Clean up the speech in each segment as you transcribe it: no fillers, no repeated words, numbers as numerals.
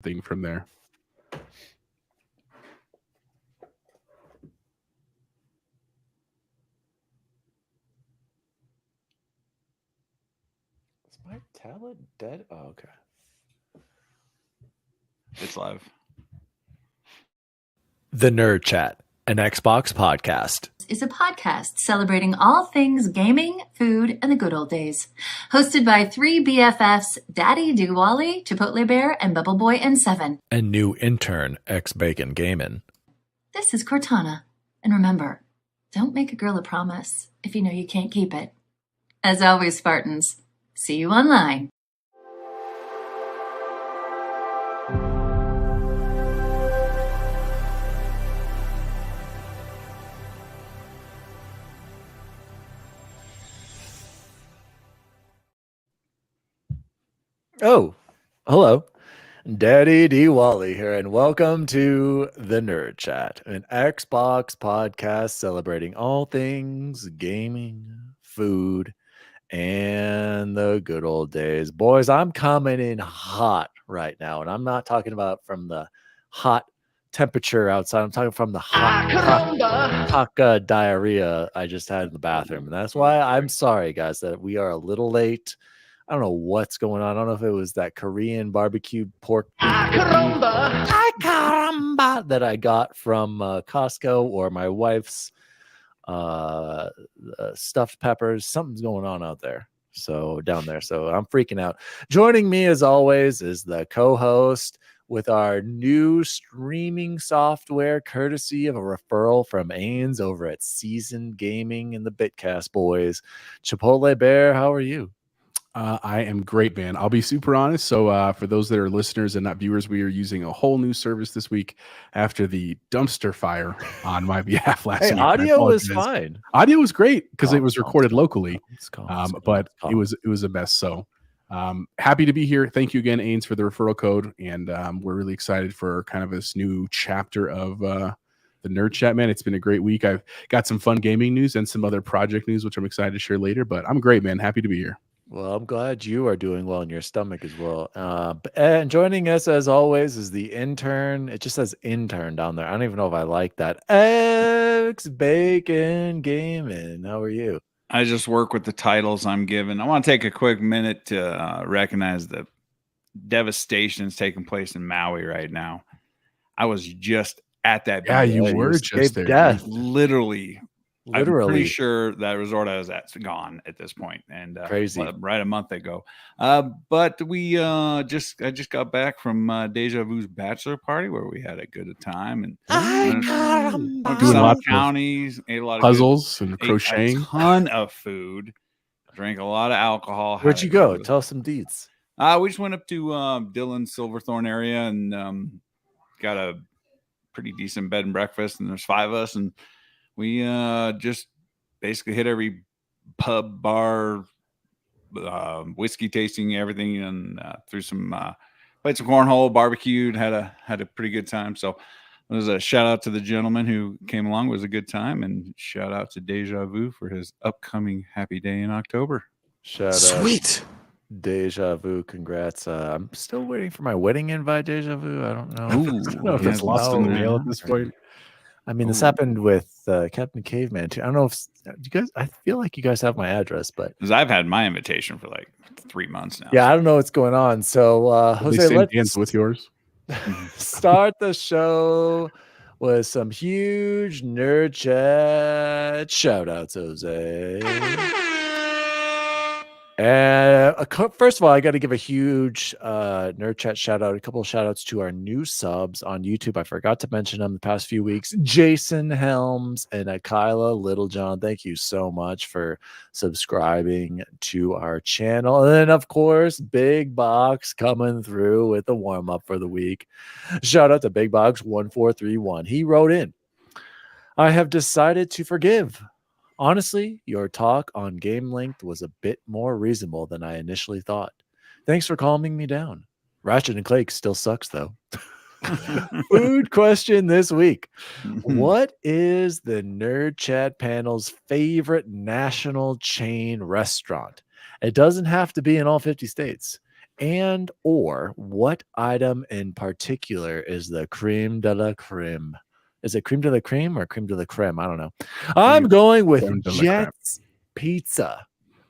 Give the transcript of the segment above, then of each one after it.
thing from there. Is my tablet dead? Oh, okay. It's live. The Nerd Chat, an Xbox podcast, is a podcast celebrating all things gaming, food, and the good old days. Hosted by three BFFs, Daddy Diwali, Chipotle Bear, and Bubble Boy and Seven. and new intern X Bacon Gamin. This is Cortana. And remember, don't make a girl a promise if you know you can't keep it. As always, Spartans, see you online. Oh, hello. Daddy Diwali here, and welcome to The Nerd Chat, an Xbox podcast celebrating all things gaming, food, and the good old days. Boys, I'm coming in hot right now, and I'm not talking about from the hot temperature outside. I'm talking from the hot diarrhea I just had in the bathroom. And that's why I'm sorry, guys, that we are a little late. I don't know what's going on. I don't know if it was that Korean barbecue pork caramba that I got from Costco or my wife's stuffed peppers. Something's going on out there. So down there. So I'm freaking out. Joining me as always is the co-host with our new streaming software, courtesy of a referral from Ains over at Seasoned Gaming and the Bitcast boys. Chipotle Bear, how are you? I am great, man. I'll be super honest. So for those that are listeners and not viewers, we are using a whole new service this week after the dumpster fire on my behalf last week. Audio was fine. Audio was great because it was recorded locally, but it was a mess. So happy to be here. Thank you again, Ains, for the referral code. And we're really excited for kind of this new chapter of the Nerd Chat, man. It's been a great week. I've got some fun gaming news and some other project news, which I'm excited to share later. But I'm great, man. Happy to be here. Well, I'm glad you are doing well in your stomach as well. And joining us as always is the intern. It just says intern down there. I don't even know if I like that. X Bacon Gaming. How are you? I just work with the titles I'm given. I want to take a quick minute to recognize the devastation that's taking place in Maui right now. I was just at that. Yeah, you were just there. Death. Literally. I'm pretty sure that resort I was at's gone at this point, and crazy, right a month ago. But I just got back from Deja Vu's bachelor party where we had a good time and doing lots counties, ate a lot of puzzles and crocheting, a ton of food, drank a lot of alcohol. Where'd you go? Tell us some deets. We just went up to Dillon Silverthorne area and got a pretty decent bed and breakfast, and there's 5 of us, and we just basically hit every pub, bar, whiskey tasting, everything, and threw some played some cornhole, barbecued, had a pretty good time. So it was a shout out to the gentleman who came along. It was a good time, and shout out to Deja Vu for his upcoming happy day in October. Sweet. Deja Vu, congrats. I'm still waiting for my wedding invite, Deja Vu. I don't know. I don't know if it's lost in the mail at this point. I mean, this happened with Captain Caveman too. I don't know if you guys. I feel like you guys have my address, but because I've had my invitation for like 3 months now. Yeah, I don't know what's going on. So, Jose, let's dance with yours. Start the show with some huge Nerd Chat shoutouts, Jose. And first of all, I got to give a huge Nerd Chat shout out, a couple of shout outs to our new subs on YouTube. I forgot to mention them the past few weeks. Jason Helms and Kyla Littlejohn. Thank you so much for subscribing to our channel. And then, of course, BigBox coming through with the warm up for the week. Shout out to BigBox1431. He wrote in, I have decided to forgive. Honestly, your talk on game length was a bit more reasonable than I initially thought. Thanks for calming me down. Ratchet and Clank still sucks, though. Food question this week. What is the Nerd Chat panel's favorite national chain restaurant? It doesn't have to be in all 50 states. And or what item in particular is the creme de la creme? Is it creme de la creme or creme de la creme? I don't know. I'm going with Creme de la creme. Jets Pizza.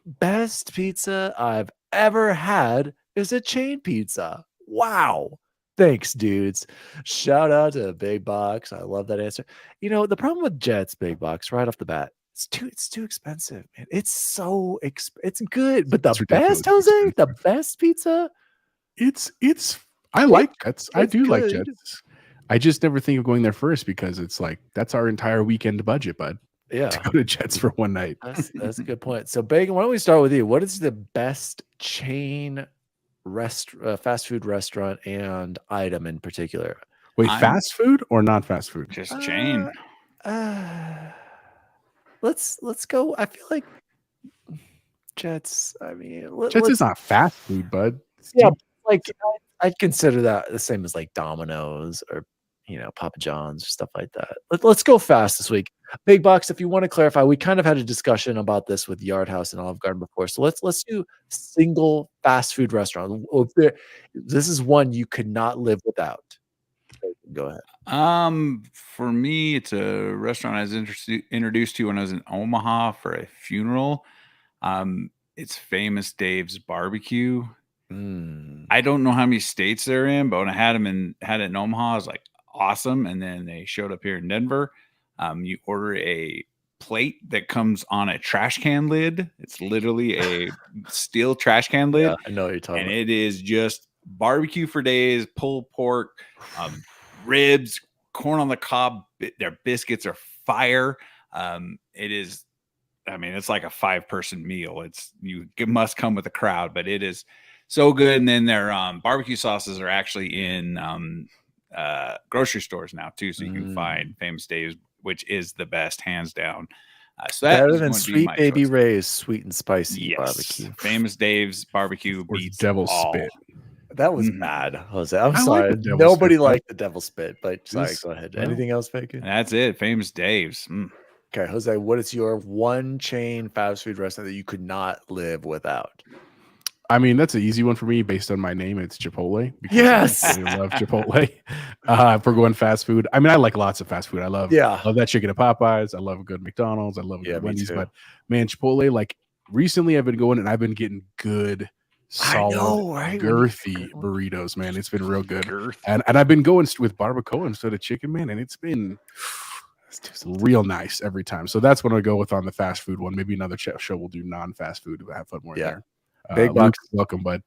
Best pizza I've ever had is a chain pizza. Wow. Thanks, dudes. Shout out to Big Box. I love that answer. You know, the problem with Jets, Big Box, right off the bat, it's too expensive, man. It's so it's good, but the It's best, ridiculous Jose, the expensive. best pizza. I like Jets. I it's do like good. Jets. I just never think of going there first because it's like that's our entire weekend budget, bud. Yeah, To go to Jets for one night. that's a good point. So, Bacon, why don't we start with you? What is the best chain fast food restaurant and item in particular? Wait, fast food or not fast food? Just chain. Let's go. I feel like Jets. I mean, Jets is not fast food, bud. Yeah, like I'd consider that the same as like Domino's or Papa John's or stuff like that. Let's go fast this week. Big Box, if you want to clarify, we kind of had a discussion about this with Yard House and Olive Garden before. So let's do single fast food restaurant. This is one you could not live without. Go ahead. For me, it's a restaurant I was introduced to when I was in Omaha for a funeral. It's Famous Dave's Barbecue. I don't know how many states they're in, but when I had it in Omaha, I was like, awesome. And then they showed up here in Denver. You order a plate that comes on a trash can lid. It's literally a steel trash can lid. Yeah, I know what you're talking about. It is just barbecue for days, pulled pork, ribs, corn on the cob. Their biscuits are fire. It is, I mean, it's like a 5-person meal. It must come with a crowd, but it is so good. And then their barbecue sauces are actually in grocery stores now too, so you can find Famous Dave's, which is the best, hands down. So that better than Sweet Baby Ray's sweet and spicy barbecue. Famous Dave's Barbecue beats Devil's all. Spit. That was bad, Jose. I'm I sorry. like the Devil's Nobody Spit, liked the Devil Spit, but sorry, This- go ahead. well, Anything else, Bacon? And that's it. Famous Dave's. Okay, Jose, what is your one chain fast food restaurant that you could not live without? I mean, that's an easy one for me based on my name. It's Chipotle. because Yes! I really love Chipotle. If we're going fast food, I mean, I like lots of fast food. I love that chicken at Popeyes. I love a good McDonald's. I love a good Wendy's. But man, Chipotle, like recently I've been going and I've been getting good, solid, girthy burritos, man. It's been real good. And I've been going with barbacoa instead of chicken, man. And it's just real nice every time. So that's what I'll go with on the fast food one. Maybe another show will do non-fast food to have fun more there. Big Box, welcome, bud.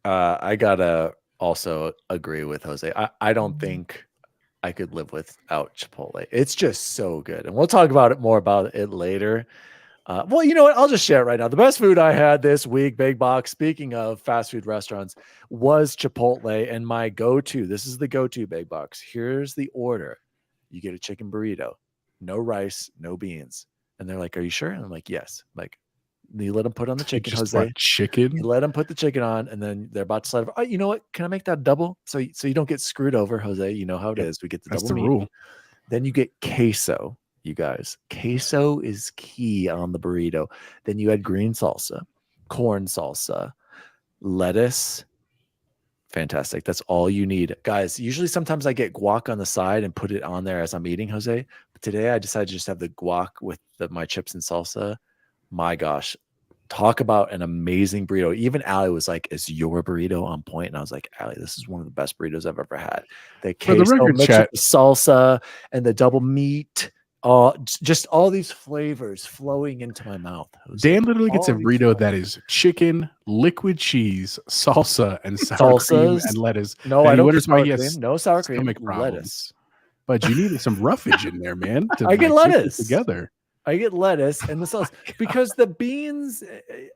I gotta also agree with Jose. I don't think I could live without Chipotle. It's just so good, and we'll talk more about it later. Well, you know what? I'll just share it right now. The best food I had this week, Big Box, speaking of fast food restaurants, was Chipotle, and my go-to. This is the go-to, Big Box. Here's the order: you get a chicken burrito, no rice, no beans, and they're like, "Are you sure?" And I'm like, "Yes." I'm like, you let them put on the chicken, Jose. Chicken. You let them put the chicken on, and then they're about to slide over. Oh, you know what? Can I make that double? So you don't get screwed over, Jose. You know how it is. We get the That's double the meat. rule. Then you get queso, you guys. Queso is key on the burrito. Then you add green salsa, corn salsa, lettuce. Fantastic. That's all you need. Guys, usually sometimes I get guac on the side and put it on there as I'm eating, Jose. But today I decided to just have the guac with my chips and salsa. My gosh, talk about an amazing burrito. Even Allie was like, "Is your burrito on point?" And I was like, "Allie, this is one of the best burritos I've ever had." The queso mixed with the salsa and the double meat, just all these flavors flowing into my mouth. Dan literally gets a burrito that is chicken, liquid cheese, salsa, and sour cream and lettuce. No, I don't get sour cream. No sour cream. Lettuce. But you need some roughage in there, man. I get lettuce together. I get lettuce and the sauce because the beans.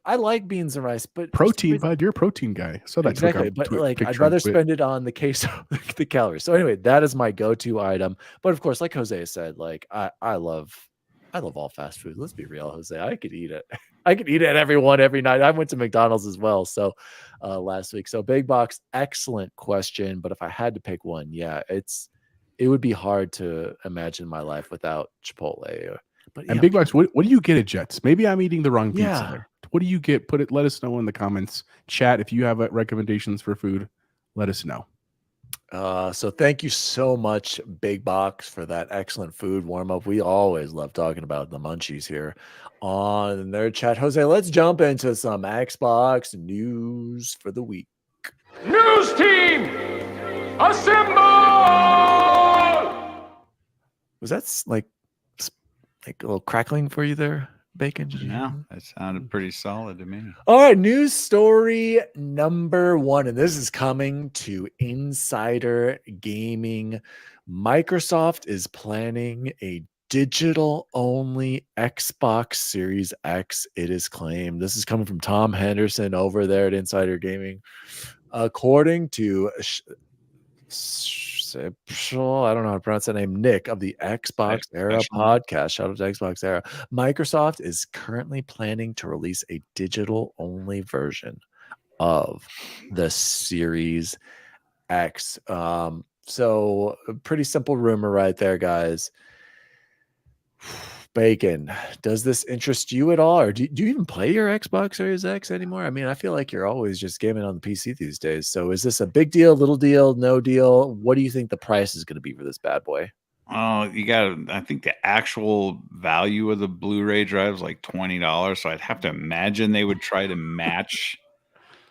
I like beans and rice, but protein, bud. You're a protein guy, so that's exactly. But like, I'd rather spend it on the queso, the calories. So anyway, that is my go-to item. But of course, like Jose said, like I love all fast food. Let's be real, Jose. I could eat it. I could eat it every night. I went to McDonald's as well. So last week. So Big Box, excellent question. But if I had to pick one, it would be hard to imagine my life without Chipotle. Big Box, what do you get at Jets? Maybe I'm eating the wrong pizza there. What do you get? Let us know in the comments. Chat, if you have recommendations for food, let us know. So thank you so much, Big Box, for that excellent food warm up. We always love talking about the munchies here on Nerd Chat. Jose, let's jump into some Xbox news for the week. News team, assemble! Was that like a little crackling for you there, Bacon? No, that sounded pretty solid to me. All right, news story number 1, and this is coming to Insider Gaming. Microsoft is planning a digital-only Xbox Series X, it is claimed. This is coming from Tom Henderson over there at Insider Gaming. According to I don't know how to pronounce that name, Nick of the Xbox Era podcast, shout out to Xbox Era. Microsoft is currently planning to release a digital-only version of the Series X. So a pretty simple rumor right there, guys. Bacon, does this interest you at all, or do you even play your Xbox Series X anymore? I mean, I feel like you're always just gaming on the PC these days. So is this a big deal, little deal, no deal? What do you think the price is going to be for this bad boy? Oh, I think the actual value of the Blu-ray drive is like $20. So I'd have to imagine they would try to match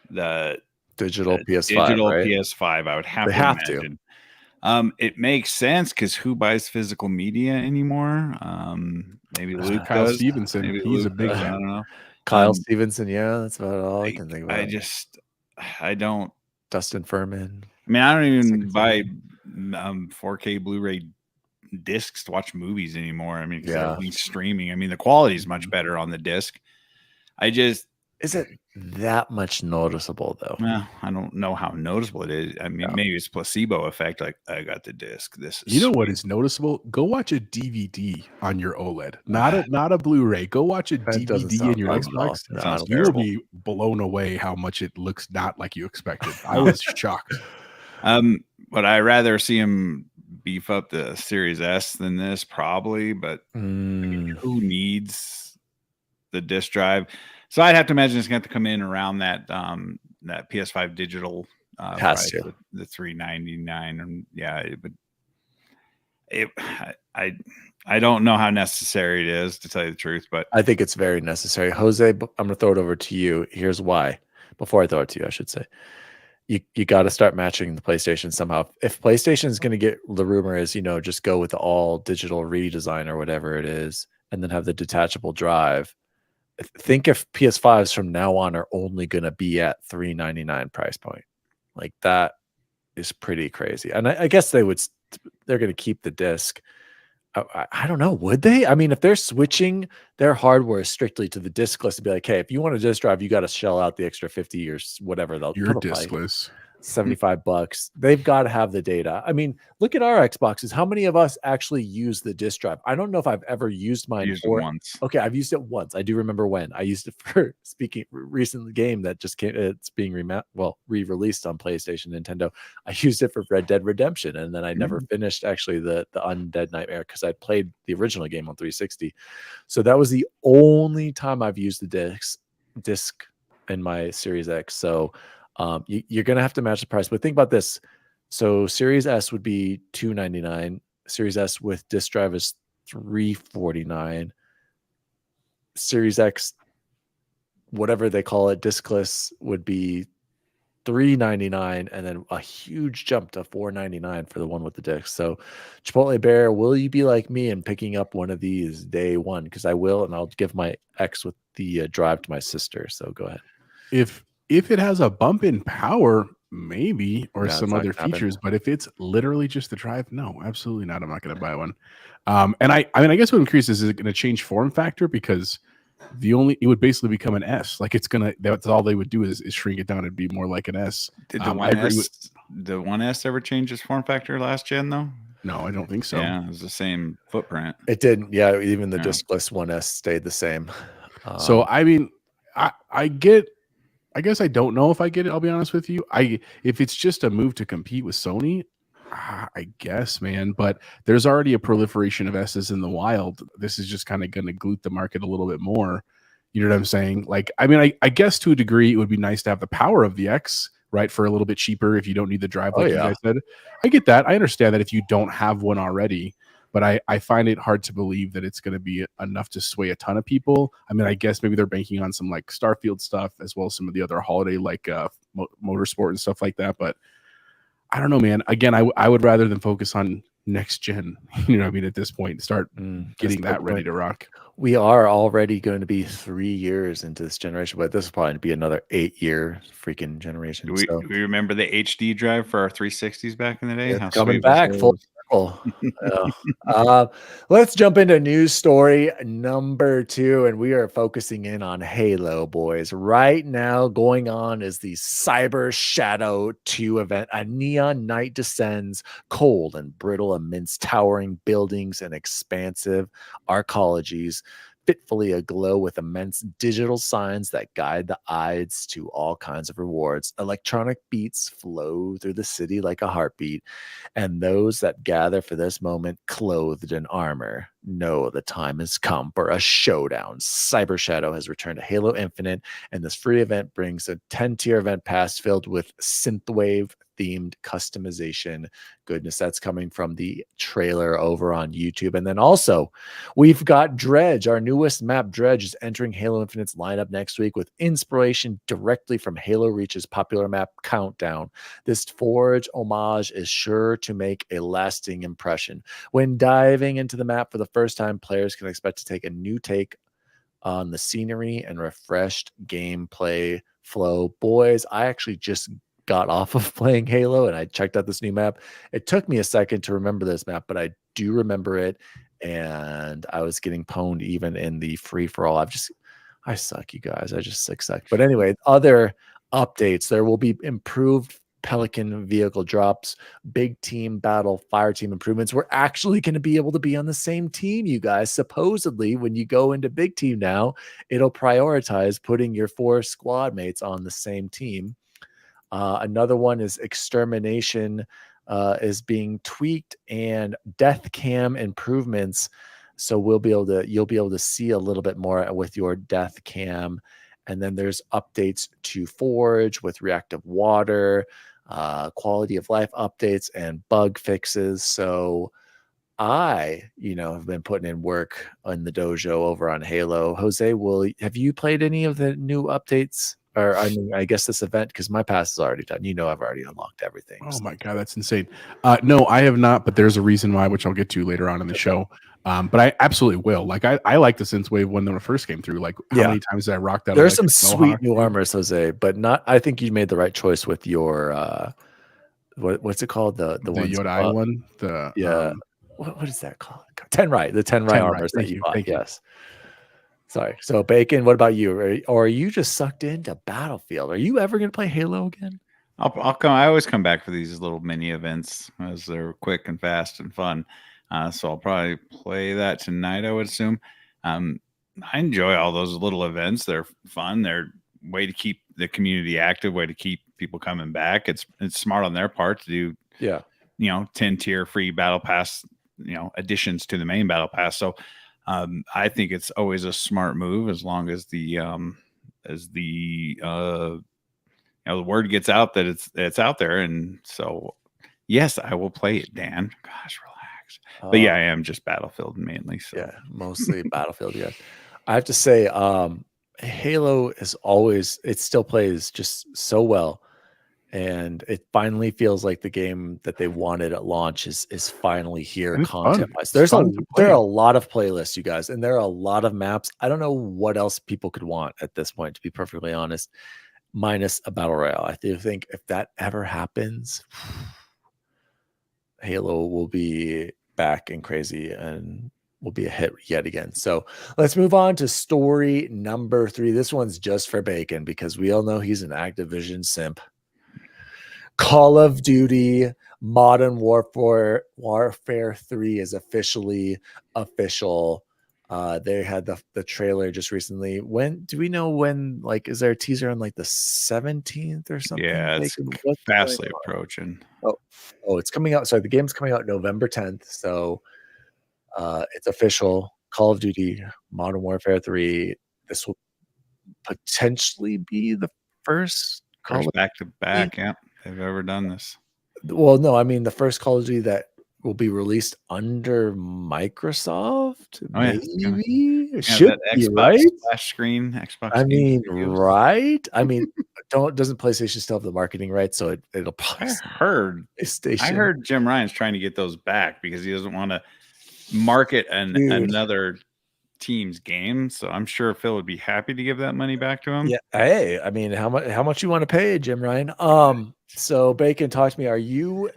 the digital PS5. Digital right? PS5. I would have to imagine. It makes sense because who buys physical media anymore? Maybe Luke Kyle does. Stevenson. Maybe He's Luke a big does. I fan. don't know. Kyle Stevenson. Yeah, that's about all I can think about. I don't. Dustin Furman. I mean, I don't even buy 4K Blu-ray discs to watch movies anymore. I mean, because everything's streaming. I mean, the quality is much better on the disc. Is it that much noticeable though? Well, I don't know how noticeable it is. I mean, maybe it's placebo effect. Like, I got the disc. This is what is noticeable? Go watch a DVD on your OLED, not a Blu-ray. Go watch a DVD in your Xbox. You will be blown away how much it looks not like you expected. I was shocked. But I rather see him beef up the Series S than this, probably. But I mean, who needs the disc drive? So I'd have to imagine it's going to have to come in around that that PS5 digital price, the $399, and I don't know how necessary it is, to tell you the truth, but I think it's very necessary. Jose, I'm going to throw it over to you. Here's why. Before I throw it to you, I should say, you got to start matching the PlayStation somehow. If PlayStation is going to get, the rumor is, just go with the all digital redesign or whatever it is, and then have the detachable drive. Think if PS5s from now on are only going to be at $399 price point. Like, that is pretty crazy. And I guess they're going to keep the disc. I don't know. Would they? I mean, if they're switching their hardware strictly to the diskless, to be like, hey, if you want a disc drive, you got to shell out the extra 50 or whatever. You're diskless. $75. They've got to have the data. I mean, look at our Xboxes. How many of us actually use the disc drive? I don't know if I've ever used mine once. Okay, I've used it once. I do remember when I used it for recent game that just came. It's being re-released on PlayStation, Nintendo. I used it for Red Dead Redemption, and then I never finished actually the Undead Nightmare because I played the original game on 360. So that was the only time I've used the disc in my Series X. So you're going to have to match the price, but think about this. So Series S would be $299. Series S with disc drive is $349. Series X, whatever they call it, discless, would be $399, and then a huge jump to $499 for the one with the disc. So Chipotle Bear, will you be like me and picking up one of these day one? Because I will, and I'll give my X with the drive to my sister. So go ahead. If it has a bump in power, maybe, or some other features, but if it's literally just the drive, no, absolutely not. I'm not going to buy one. And I mean, I guess what I'm curious is it going to change form factor? Because it would basically become an S. Like, that's all they would do is shrink it down and be more like an S. Did the 1S ever change its form factor last gen though? No, I don't think so. Yeah, it was the same footprint. It didn't. Yeah, even the discless 1S stayed the same. So I mean, I guess I don't know if I get it. I'll be honest with you. If it's just a move to compete with Sony, I guess, man. But there's already a proliferation of S's in the wild. This is just kind of going to glute the market a little bit more. You know what I'm saying? Like, I mean, I guess to a degree, it would be nice to have the power of the X, right, for a little bit cheaper if you don't need the drive, like you guys said. I get that. I understand that if you don't have one already, but I find it hard to believe that it's going to be enough to sway a ton of people. I mean, I guess maybe they're banking on some like Starfield stuff as well as some of the other holiday like motorsport and stuff like that. But I don't know, man. Again, I would rather than focus on next gen. You know what I mean? At this point, start getting that ready to rock. We are already going to be 3 years into this generation, but this will probably be another 8-year freaking generation. Do we remember the HD drive for our 360s back in the day? It's coming back full circle. Let's jump into news story number 2, and we are focusing in on Halo, boys. Right now going on is the Cyber Shadow 2 event. A neon night descends, cold and brittle amidst towering buildings and expansive arcologies, fitfully aglow with immense digital signs that guide the eyes to all kinds of rewards. Electronic beats flow through the city like a heartbeat, and those that gather for this moment, clothed in armor, know the time has come for a showdown. Cyber Shadow has returned to Halo Infinite, and this free event brings a 10-tier event pass filled with synthwave themed customization goodness. That's coming from the trailer over on YouTube. And then also we've got Dredge. Our newest map, Dredge, is entering Halo Infinite's lineup next week with inspiration directly from Halo Reach's popular map Countdown. This Forge homage is sure to make a lasting impression. When diving into the map for the first time, players can expect to take a new take on the scenery and refreshed gameplay flow. Boys, I actually just got off of playing Halo and I checked out this new map. It took me a second to remember this map, but I do remember it, and I was getting pwned even in the free-for-all. I suck, you guys. I just suck. But anyway, other updates. There will be improved Pelican vehicle drops, big team battle, fire team improvements. We're actually going to be able to be on the same team, you guys. Supposedly, when you go into big team now, it'll prioritize putting your 4 squad mates on the same team. Another one is extermination is being tweaked, and death cam improvements. So you'll be able to see a little bit more with your death cam. And then there's updates to Forge with reactive water, quality of life updates, and bug fixes. So I, have been putting in work on the dojo over on Halo. Jose, have you played any of the new updates? Or I guess this event, because my pass is already done. I've already unlocked everything. Oh my God, that's insane. No, I have not, but there's a reason why, which I'll get to later on in the show. But I absolutely will. Like I like the synthwave when it first came through. Like how many times did I rocked out? There's some sweet new armors, Jose, but not. I think you made the right choice with your what's it called? The Yodai one. What is that called? Tenrai. The Tenrai armors that you bought. Thank you. Yes. Sorry. So Bacon, what about you? Or are you just sucked into Battlefield? Are you ever going to play Halo again? I'll come. I always come back for these little mini events as they're quick and fast and fun. So I'll probably play that tonight, I would assume. I enjoy all those little events. They're fun. They're way to keep the community active, way to keep people coming back. It's smart on their part to do 10-tier free battle pass, additions to the main battle pass. So I think it's always a smart move as long as the word gets out that it's out there. And so, yes, I will play it, Dan. Gosh, relax. But yeah, I am just Battlefield mainly. So. Yeah, mostly Battlefield. Yeah, I have to say, Halo it still plays just so well. And it finally feels like the game that they wanted at launch is finally here. Content-wise, there are a lot of playlists, you guys, and there are a lot of maps. I don't know what else people could want at this point, to be perfectly honest, minus a battle royale. I do think if that ever happens, Halo will be back and crazy and will be a hit yet again. So let's move on to story number 3. This one's just for Bacon because we all know he's an Activision simp. Call of Duty Modern Warfare 3 is officially official. They had the trailer just recently. When do we know when? Like, is there a teaser on like the 17th or something? Yeah, it's fastly approaching. Oh, it's coming out. Sorry, the game's coming out November 10th. So it's official. Call of Duty Modern Warfare 3. potentially be the first Call First of back to back, yeah, they've ever done this. Well, no, I mean the first Call of Duty that will be released under Microsoft. Oh yeah, it's gonna Maybe have should that be Xbox right. splash screen, Xbox I Game mean, Studios. right? I mean, doesn't PlayStation still have the marketing rights? So it'll probably I heard Jim Ryan's trying to get those back because he doesn't want to market Dude. another team's game. So I'm sure Phil would be happy to give that money back to him. Yeah. Hey, I mean, how much you want to pay, Jim Ryan? So Bacon, talk to me. Are you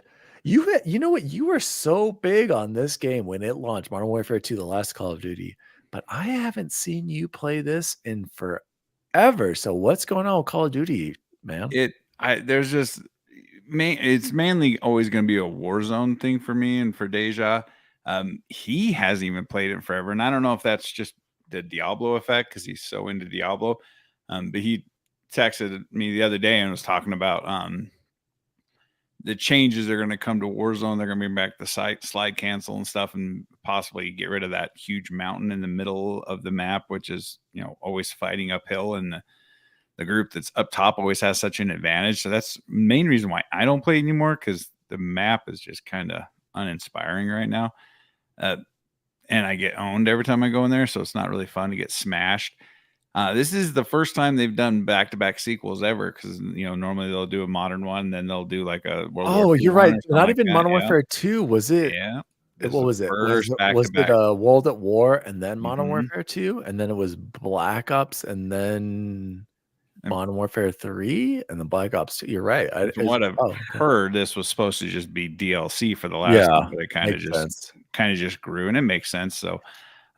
know what? You were so big on this game when it launched, Modern Warfare 2, the last Call of Duty, but I haven't seen you play this in forever. So what's going on with Call of Duty, man? It's mainly always going to be a Warzone thing for me and for Deja. He hasn't even played it forever, and I don't know if that's just the Diablo effect because he's so into Diablo. But he texted me the other day and was talking about the changes are going to come to Warzone. They're going to bring back the slide cancel and stuff, and possibly get rid of that huge mountain in the middle of the map, which is always fighting uphill, and the group that's up top always has such an advantage. So that's the main reason why I don't play anymore, because the map is just kind of uninspiring right now. And I get owned every time I go in there, so it's not really fun to get smashed. This is the first time they've done back-to-back sequels ever, because normally they'll do a modern one, then they'll do like a World War II you're right. Not like even that, Modern Warfare 2, was it? Yeah. What was it? Was Back-to-back. it World at War and then Modern Mhm. Warfare 2, and then it was Black Ops and then Modern Warfare 3 and then Black Ops 2? You're right. From what I've heard, this was supposed to just be DLC for the last one, but it kind of just grew, and it makes sense. So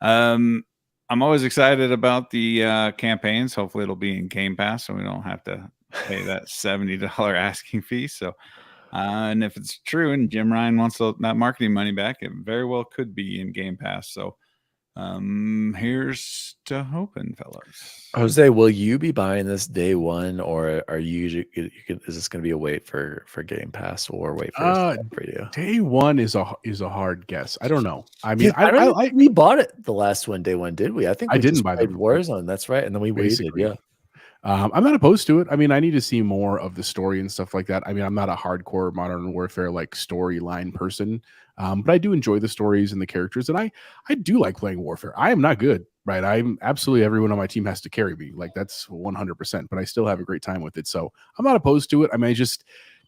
I'm always excited about the campaigns. Hopefully it'll be in Game Pass, so we don't have to pay that $70 asking fee. So and if it's true and Jim Ryan wants that marketing money back, it very well could be in Game Pass. So here's to hoping, fellas. Jose, will you be buying this day one, or are you is this going to be a wait for Game Pass, or wait for you? Day one is a hard guess. I don't know. I mean, we bought it the last one, day one, did we? I think I didn't buy Warzone. That's right, and then we waited. Yeah. I'm not opposed to it. I mean, I need to see more of the story and stuff like that. I mean, I'm not a hardcore Modern Warfare like storyline person, but I do enjoy the stories and the characters, and I do like playing Warfare. I am not good, right? I'm absolutely, everyone on my team has to carry me, like that's 100%. But I still have a great time with it, so I'm not opposed to it. I mean,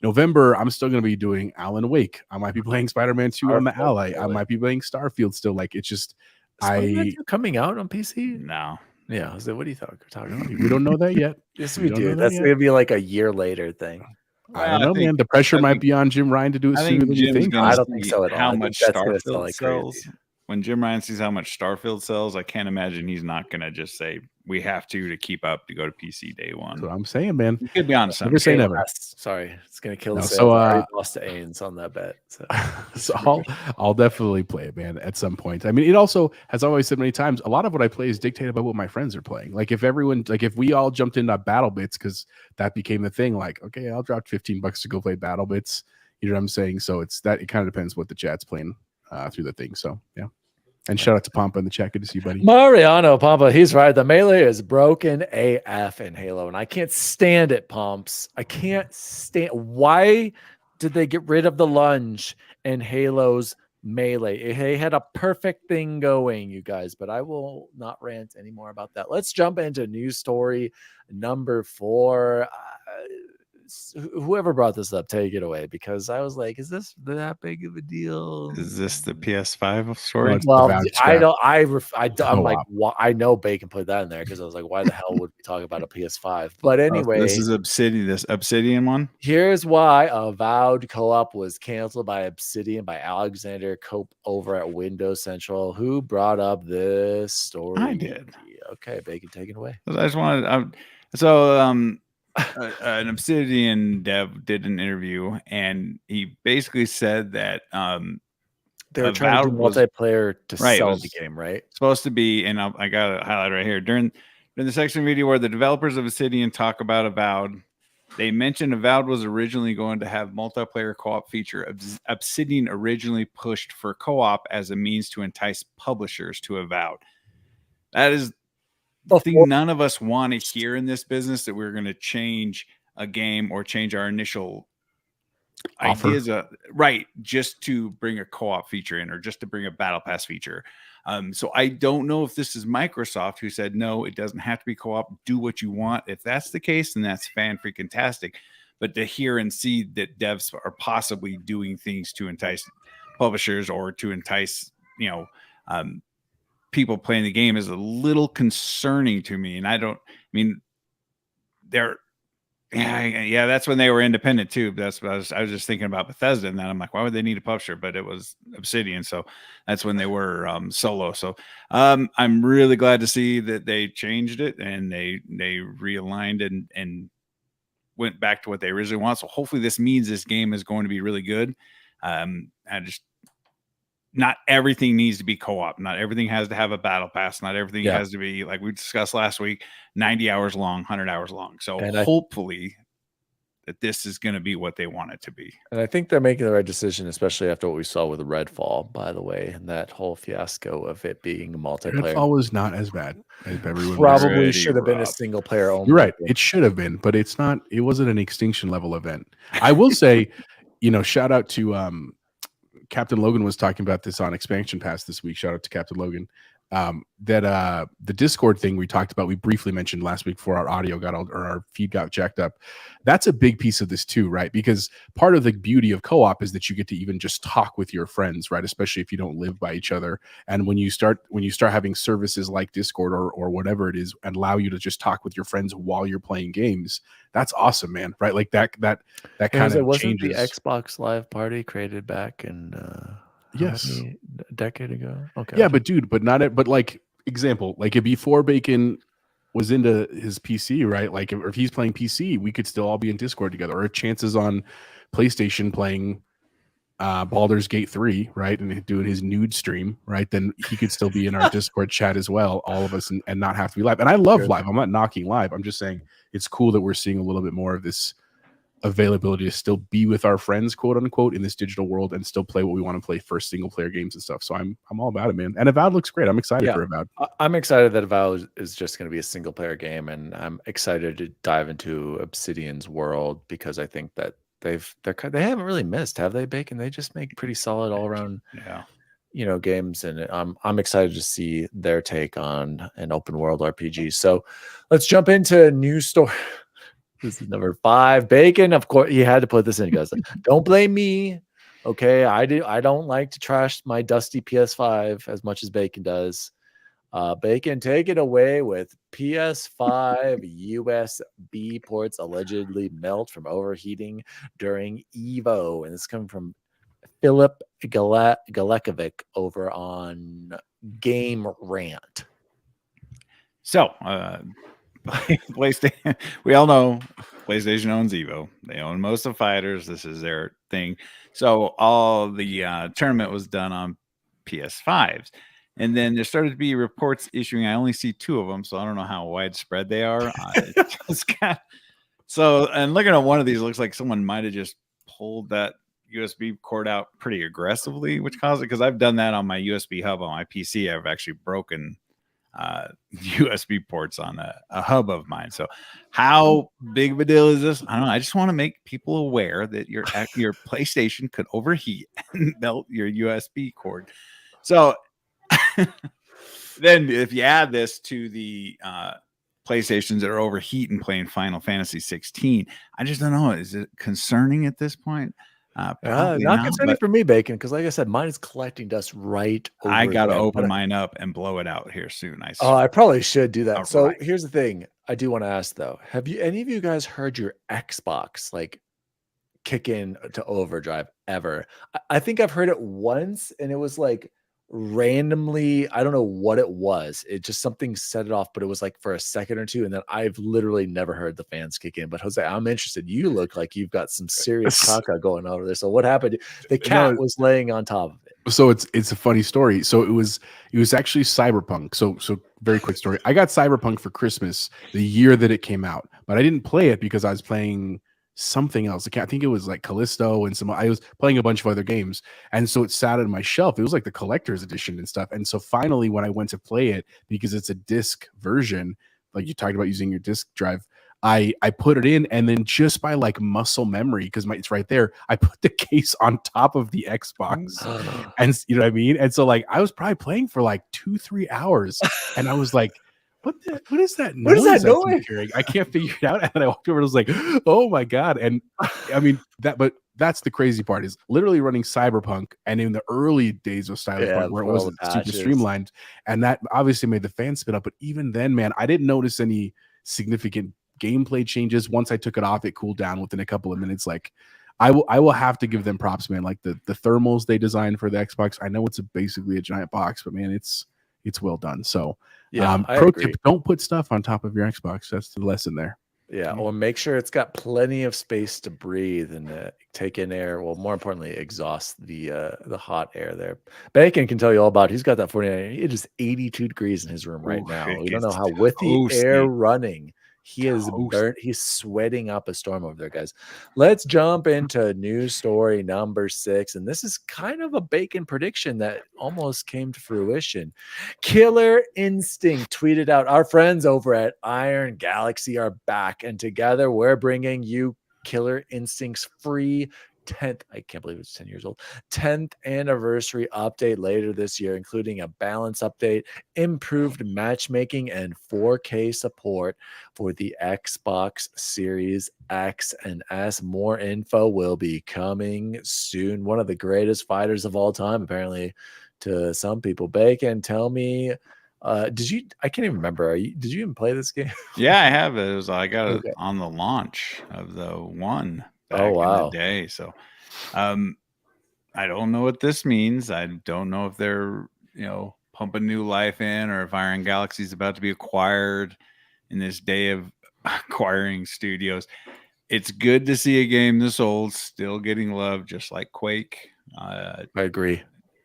November, I'm still going to be doing Alan Wake. I might be playing Spider-Man 2 on the Ally. I might be playing Starfield still. Like it's just coming out on PC. No. Yeah, so what do you talking about? We don't know that yet. Yes, we do. That's going to be like a year later thing. I don't know, man. The pressure might be on Jim Ryan to do it sooner than you think. I don't think so at all. How much Starfield sells? When Jim Ryan sees how much Starfield sells, I can't imagine he's not going to just say we have to keep up to go to PC day one. That's what I'm saying, man. You could be honest. Never say never. Sorry, it's going to kill the sales. So I lost to Ains on that bet. So I'll definitely play it, man, at some point. I mean, it also, as I always said many times, a lot of what I play is dictated by what my friends are playing. Like if we all jumped into Battle Bits, because that became the thing, like, okay, I'll drop $15 to go play Battle Bits. You know what I'm saying? So it kind of depends what the chat's playing through the thing. So yeah. And shout out to Pampa in the chat. Good to see you, buddy. Mariano Pampa, he's right. The melee is broken AF in Halo, and I can't stand it, Pumps. I can't stand. Why did they get rid of the lunge in Halo's melee? They had a perfect thing going, you guys, but I will not rant anymore about that. Let's jump into news story number 4. Whoever brought this up, take it away, because I was like, is this that big of a deal? Is this the PS5 story? Well, I'm like, I know Bacon put that in there because I was like, why the hell would we talk about a PS5? But anyway, this is this Obsidian one. Here's why Avowed co-op was canceled by Obsidian by Alexander Cope over at Windows Central. Who brought up this story? I did. Okay, Bacon, take it away. I just wanted an Obsidian dev did an interview, and he basically said that they were trying to do multiplayer to sell the game, right? Supposed to be, and I got a highlight right here during the section video where the developers of Obsidian talk about Avowed. They mentioned Avowed was originally going to have multiplayer co-op feature. Obsidian originally pushed for co-op as a means to entice publishers to Avowed. That is thing none of us want to hear in this business, that we're going to change a game or change our initial offer. Ideas, right, just to bring a co-op feature in, or just to bring a battle pass feature. So I don't know if this is Microsoft who said, no, it doesn't have to be co-op, do what you want. If that's the case, then that's fan-freaking-tastic. But to hear and see that devs are possibly doing things to entice publishers or to entice, people playing the game is a little concerning to me. And yeah, that's when they were independent too. That's what I was just thinking about Bethesda, and then I'm like, why would they need a publisher? But it was Obsidian, so that's when they were solo. So I'm really glad to see that they changed it and they realigned and went back to what they originally want. So hopefully this means this game is going to be really good. Not everything needs to be co-op. Not everything has to have a battle pass. Not everything has to be, like we discussed last week, 90 hours long, 100 hours long. So hopefully that this is going to be what they want it to be. And I think they're making the right decision, especially after what we saw with Redfall, by the way, and that whole fiasco of it being multiplayer. Redfall was not as bad as everyone. Probably should have been a single player only. You're right. It should have been, but it's not. It wasn't an extinction level event. I will say, shout out to Captain Logan was talking about this on Expansion Pass this week. Shout out to Captain Logan. That the Discord thing we talked about, we briefly mentioned last week before our audio our feed got jacked up. That's a big piece of this too, right? Because part of the beauty of co-op is that you get to even just talk with your friends, right? Especially if you don't live by each other. And when you start having services like Discord or whatever it is, and allow you to just talk with your friends while you're playing games, that's awesome, man. Right? Like that kind of wasn't changes. The Xbox Live Party created back in yes, a decade ago. Okay. Yeah, but like example, like before Bacon was into his PC, right? Like if he's playing PC, we could still all be in Discord together, or chances on PlayStation playing Baldur's Gate 3, right? And doing his nude stream, right? Then he could still be in our Discord chat as well, all of us, and not have to be live. And I love live. I'm not knocking live. I'm just saying it's cool that we're seeing a little bit more of this availability to still be with our friends, quote unquote, in this digital world and still play what we want to play for single player games and stuff. So I'm all about it, man. And Avowed looks great. I'm excited for Avowed. I'm excited that Avowed is just going to be a single player game, and I'm excited to dive into Obsidian's world because I think that they haven't really missed, have they, Bacon? They just make pretty solid all around games, and I'm excited to see their take on an open world RPG. So let's jump into news story. This is number 5. Bacon, of course, he had to put this in. He goes, don't blame me. Okay, I don't like to trash my dusty PS5 as much as Bacon does. Bacon, take it away with PS5 USB ports allegedly melt from overheating during Evo. And this is coming from Philip Galekovic over on Game Rant. So, PlayStation, we all know PlayStation owns Evo. They own most of fighters. This is their thing. So all the tournament was done on PS5s. And then there started to be reports issuing. I only see 2 of them, so I don't know how widespread they are. And looking at one of these, looks like someone might have just pulled that USB cord out pretty aggressively, which caused it, because I've done that on my USB hub on my PC. I've actually broken USB ports on a hub of mine. So how big of a deal is this? I don't know. I just want to make people aware that your PlayStation could overheat and melt your USB cord. So then if you add this to the PlayStations that are overheating playing Final Fantasy 16, I just don't know. Is it concerning at this point? Not concerning for me, Bacon, because like I said, mine is collecting dust right over. I got to open mine up and blow it out here soon. I probably should do that. So here's the thing. I do want to ask though, have any of you guys heard your Xbox like kick in to overdrive ever? I think I've heard it once, and it was like randomly, I don't know what it was. It just something set it off, but it was like for a second or two, and then I've literally never heard the fans kick in. But Jose, I'm interested. You look like you've got some serious caca going over there. So what happened? The cat was laying on top of it. So it's a funny story. So it was actually Cyberpunk. So very quick story. I got Cyberpunk for Christmas the year that it came out, but I didn't play it because I was playing something else. I think it was like Callisto and I was playing a bunch of other games. And so it sat on my shelf. It was like the collector's edition and stuff. And so finally, when I went to play it, because it's a disc version, like you talked about using your disc drive, I put it in, and then just by like muscle memory, because it's right there, I put the case on top of the Xbox. And you know what I mean? And so like I was probably playing for like 2-3 hours, and I was like, what is that noise? What is that noise? Hearing? I can't figure it out. And then I walked over and was like, oh my God. And I mean but that's the crazy part, is literally running Cyberpunk, and in the early days of Cyberpunk where it wasn't super streamlined, and that obviously made the fans spin up. But even then, man, I didn't notice any significant gameplay changes. Once I took it off, it cooled down within a couple of minutes. Like I will have to give them props, man. Like the thermals they designed for the Xbox. I know it's basically a giant box, but man, it's well done. So yeah, pro tip, don't put stuff on top of your Xbox. That's the lesson there. Yeah, or make sure it's got plenty of space to breathe and take in air. Well, more importantly, exhaust the hot air there. Bacon can tell you all about it. He's got that 49. It is 82 degrees in his room right now. You don't know how, with the air running, he is burnt. He's sweating up a storm over there, guys. Let's jump into news story number 6. And this is kind of a Bacon prediction that almost came to fruition. Killer Instinct tweeted out, our friends over at Iron Galaxy are back, and together we're bringing you Killer Instinct's free 10th, I can't believe it's 10 years old, 10th anniversary update later this year, including a balance update, improved matchmaking, and 4K support for the Xbox Series X and S. More info will be coming soon. One of the greatest fighters of all time, apparently, to some people. Bacon, tell me, did you, I can't even remember, did you even play this game? Yeah, I have it. I got it on the launch of the one back in the day. So I don't know what this means. I don't know if they're, pumping new life in, or if Iron Galaxy is about to be acquired in this day of acquiring studios. It's good to see a game this old still getting love, just like Quake. I agree.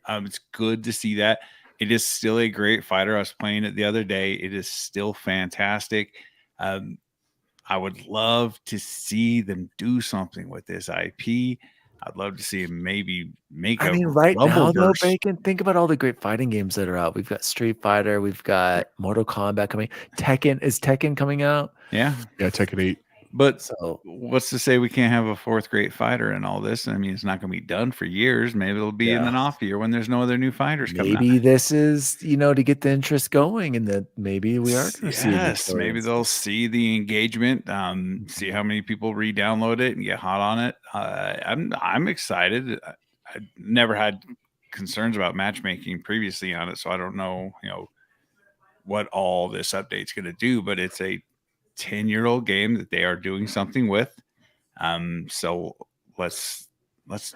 It's good to see that. It is still a great fighter. I was playing it the other day. It is still fantastic. I would love to see them do something with this IP. I'd love to see him maybe make right now, though, Bacon, think about all the great fighting games that are out. We've got Street Fighter. We've got Mortal Kombat coming. Is Tekken coming out? Yeah, Tekken 8. But what's to say we can't have a fourth great fighter in all this? I mean, it's not going to be done for years. Maybe it'll be in an off year when there's no other new fighters coming out. Maybe this is, to get the interest going, and that maybe we are going to see. Yes, maybe they'll see the engagement, see how many people re-download it and get hot on it. I'm excited. I never had concerns about matchmaking previously on it, so I don't know, what all this update's going to do. But it's a 10-year-old game that they are doing something with. So let's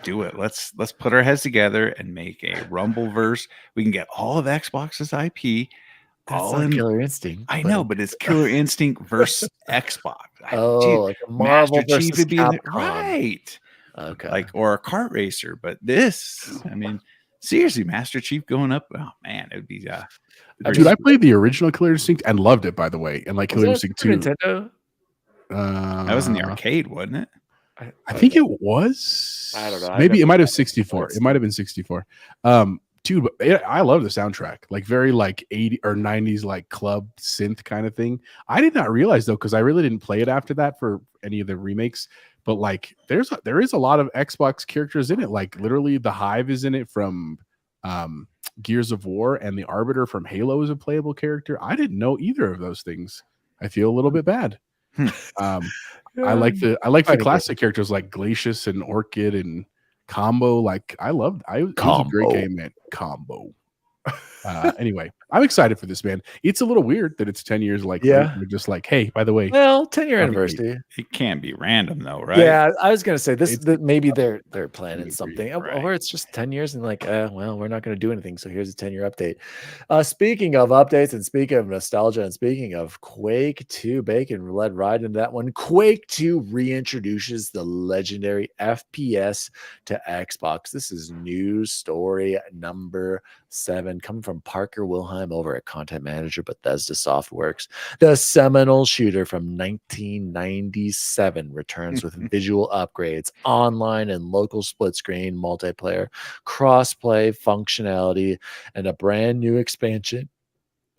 do it. Let's put our heads together and make a Rumbleverse. We can get all of Xbox's IP. That's all in Killer Instinct. I know, but it's Killer Instinct versus Xbox. Like a Marvel versus Chief would be right. Okay. Or a kart racer. But this, I mean, seriously, Master Chief going up. Oh man, it would be dude, I played the original Killer Instinct and loved it, by the way. And like Killer Instinct 2. Nintendo? That was in the arcade, wasn't it? I think it was. I don't know. Maybe it might have 64. It might have been 64. Dude, I love the soundtrack. Like very like 80 or 90s like club synth kind of thing. I did not realize though, because I really didn't play it after that for any of the remakes. But like there is a lot of Xbox characters in it. Like literally the Hive is in it from Gears of War, and the Arbiter from Halo is a playable character. I didn't know either of those things. I feel a little bit bad. I like the classic characters like Glacius and Orchid and Combo. Like it was a great game, man. Combo. Anyway, I'm excited for this, man. It's a little weird that it's 10 years. Like, we're just like, hey, by the way, 10-year anniversary. It can't be random though, right? Yeah, I was gonna say maybe they're planning something, or it's just 10 years and like, well, we're not gonna do anything. So here's a 10-year update. Speaking of updates, and speaking of nostalgia, and speaking of Quake 2, Bacon led right into that one. Quake 2 reintroduces the legendary FPS to Xbox. This is news story number 7. gentlemen, coming from Parker Wilhelm over at Content Manager, Bethesda Softworks. The seminal shooter from 1997 returns with visual upgrades, online and local split screen, multiplayer, crossplay functionality, and a brand new expansion.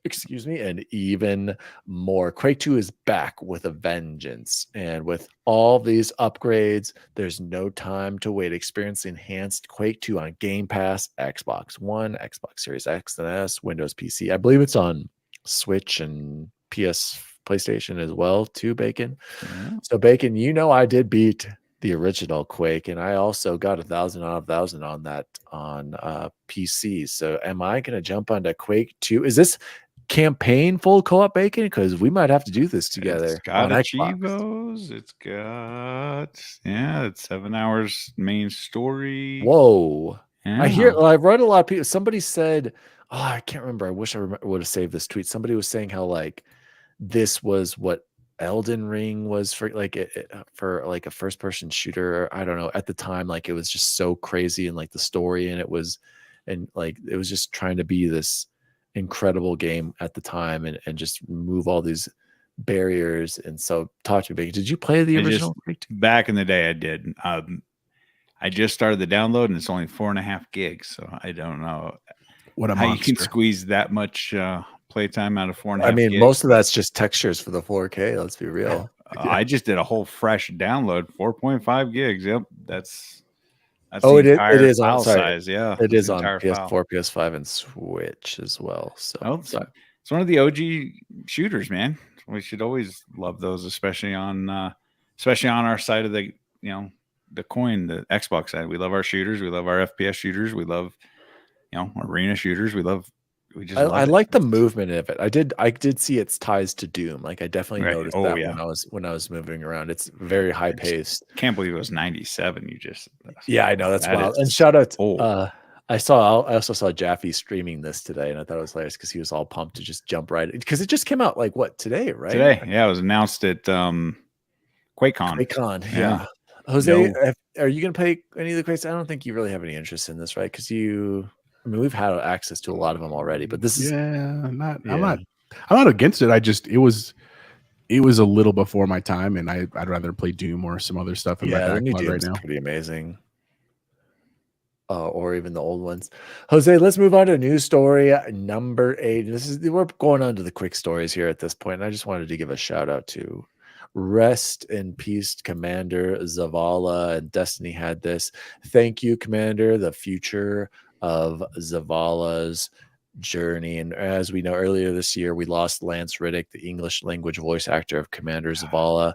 Excuse me, and even more. Quake 2 is back with a vengeance. And with all these upgrades, there's no time to wait. Experience enhanced Quake 2 on Game Pass, Xbox One, Xbox Series X and S, Windows PC. I believe it's on Switch and PlayStation as well, too, Bacon. Yeah. So, Bacon, you know I did beat the original Quake, and I also got 1,000 out of 1,000 on that on PC. So, am I going to jump onto Quake 2? Is this campaign full co-op, Bacon? Because we might have to do this together. It's got on Achievos. Xbox. It's got it's 7 hours main story. Whoa. Yeah. I read a lot of people. Somebody said, oh, I can't remember. I wish I would have saved this tweet. Somebody was saying how like this was what Elden Ring was for for like a first person shooter. I don't know. At the time, like it was just so crazy, and like the story and it was just trying to be this incredible game at the time and just move all these barriers. And so talk to me. Did you play the original? Back in the day I did. I just started the download and it's only 4.5 gigs. So I don't know how you can squeeze that much playtime out of 4.5 I mean, gigs. most of that's just textures for the 4K. Let's be real. I just did a whole fresh download, 4.5 gigs. Yep. That's it is on size. Yeah. It is on PS4, file. PS5, and Switch as well. So it's one of the OG shooters, man. We should always love those, especially on our side of the the coin, the Xbox side. We love our shooters. We love our FPS shooters. We love arena shooters. I like the movement of it. I did see its ties to Doom. Like I definitely noticed that when I was moving around. It's very high paced. Can't believe it was 97. I know that's wild. And shout out I also saw Jaffe streaming this today, and I thought it was hilarious because he was all pumped to just jump right because it just came out like what today, right? Today, yeah, it was announced at QuakeCon. QuakeCon, yeah. Jose, are you gonna play any of the Quakes? I don't think you really have any interest in this, right? Because we've had access to a lot of them already, but this is I'm not against it. It was a little before my time, and I'd rather play Doom or some other stuff in my backlog right now. Pretty amazing. Or even the old ones. Jose, let's move on to news story number 8. We're going on to the quick stories here at this point, and I just wanted to give a shout out to rest in peace, Commander Zavala. And Destiny had this. Thank you, Commander. The future of Zavala's journey. And as we know, earlier this year, we lost Lance Reddick, the English language voice actor of Commander Zavala.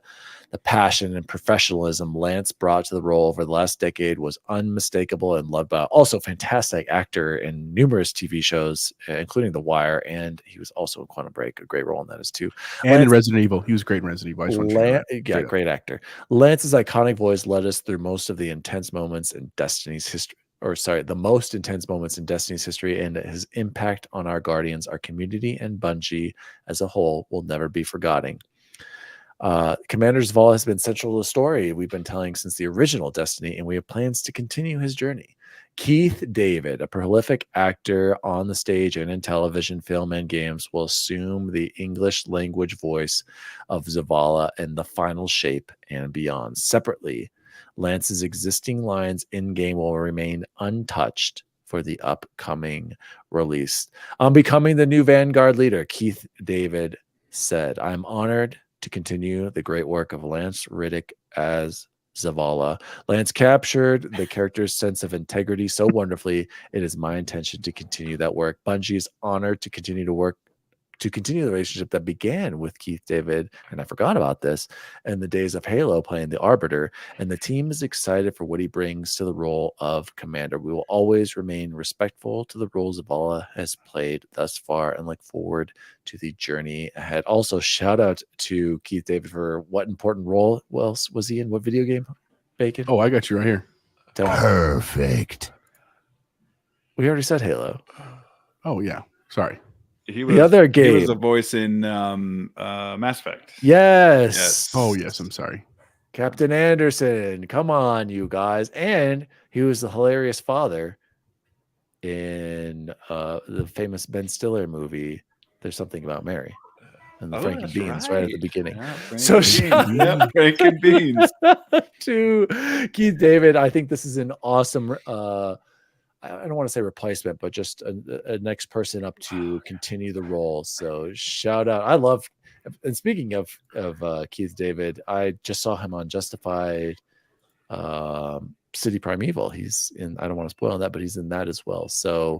The passion and professionalism Lance brought to the role over the last decade was unmistakable and loved by also fantastic actor in numerous TV shows, including The Wire, and he was also in Quantum Break, a great role in that as too. And in Resident Evil, he was great in Resident Evil. Great actor. Lance's iconic voice led us through most of the intense moments in Destiny's history. The most intense moments in Destiny's history, and his impact on our Guardians, our community, and Bungie as a whole will never be forgotten. Commander Zavala has been central to the story we've been telling since the original Destiny, and we have plans to continue his journey. Keith David, a prolific actor on the stage and in television, film, and games, will assume the English language voice of Zavala in the final shape and beyond. Separately, Lance's existing lines in-game will remain untouched for the upcoming release. On becoming the new Vanguard leader, Keith David said, "I'm honored to continue the great work of Lance Reddick as Zavala. Lance captured the character's sense of integrity so wonderfully. It is my intention to continue that work. Bungie is honored to continue the relationship that began with Keith David," and I forgot about this, in the days of Halo playing the Arbiter, and the team is excited for what he brings to the role of Commander. We will always remain respectful to the role Zavala has played thus far and look forward to the journey ahead. Also, shout out to Keith David for what important role was he in? What video game, Bacon? Oh, I got you right here. Perfect. We already said Halo. Oh, yeah. Sorry. He was a voice in Mass Effect. Yes. Oh, yes. I'm sorry. Captain Anderson. Come on, you guys. And he was the hilarious father in the famous Ben Stiller movie, There's Something About Mary. And the Frankie that's Beans right at the beginning. Yeah, So Frankie Beans. to Keith David, I think this is an awesome I don't want to say replacement, but just a next person up to continue the role. So shout out. I love, and speaking of Keith David, I just saw him on Justified City Primeval. He's in, I don't want to spoil that, but he's in that as well. So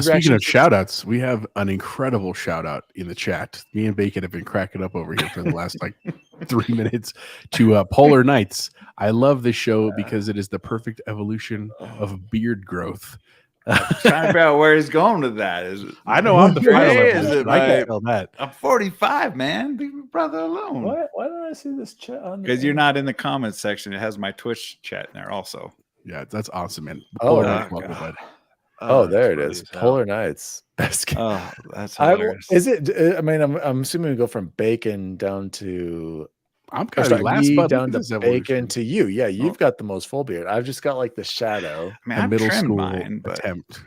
speaking of shout outs, we have an incredible shout out in the chat. Me and Bacon have been cracking up over here for the last like 3 minutes to Polar Nights. I love this show because it is the perfect evolution of beard growth. I'm trying to figure out where he's going with that. I know I'm the final is it, I can't tell that. I'm 45, man. Leave my brother alone. Why don't I see this chat on? Because you're not in the comments section. It has my Twitch chat in there also. Yeah, that's awesome, man. Oh, there it is. Polar Nights. That's hilarious. Is it? I mean, I'm assuming we go from Bacon down to. I'm kind of last but down to Bacon to you. Yeah, you've got the most full beard. I've just got like the shadow. I mean, I'm middle school mine, but attempt.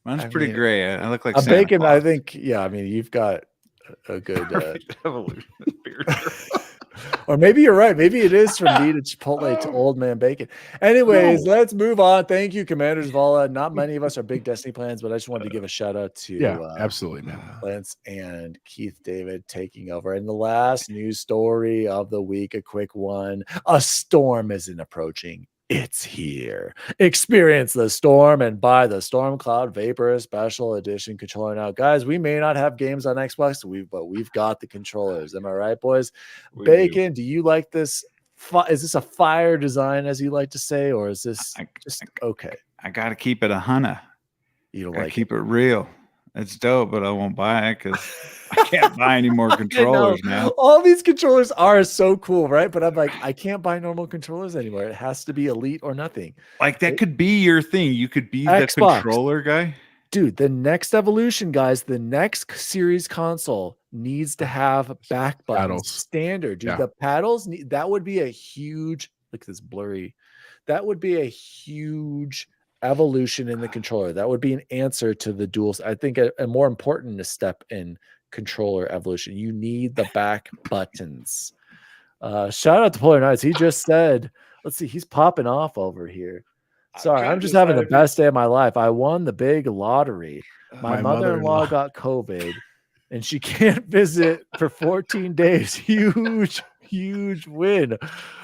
Mine's pretty gray. I look like a Santa Bacon. Claus. I think. Yeah, I mean, you've got a good evolution beard. Or maybe you're right. Maybe it is from me to Chipotle to old man Bacon. Anyways, let's move on. Thank you, Commander Zavala. Not many of us are big Destiny plans, but I just wanted to give a shout out to absolutely, man. Lance and Keith David taking over. And the last news story of the week, a quick one. A storm isn't approaching. It's here. Experience the storm and buy the Storm Cloud Vapor Special Edition controller now. Guys, we may not have games on Xbox, but we've got the controllers. Am I right, boys? Bacon, do you like this? Is this a fire design, as you like to say, or is this just okay? I got to keep it 100. You don't like keep it real. It's dope, but I won't buy it because I can't buy any more controllers now. All these controllers are so cool, right? But I'm like, I can't buy normal controllers anymore. It has to be Elite or nothing. Like that could be your thing. You could be the controller guy. Dude, the next evolution, guys, the next series console needs to have back buttons standard. Dude, the paddles, that would be a huge, look at this blurry. That would be a huge evolution in the controller. That would be an answer to the duals. I think a more important step in controller evolution. You need the back buttons. Shout out to Polar Nights. He just said, let's see, he's popping off over here. Sorry, I'm just having the best day of my life. I won the big lottery. My mother-in-law got COVID and she can't visit for 14 days. Huge win.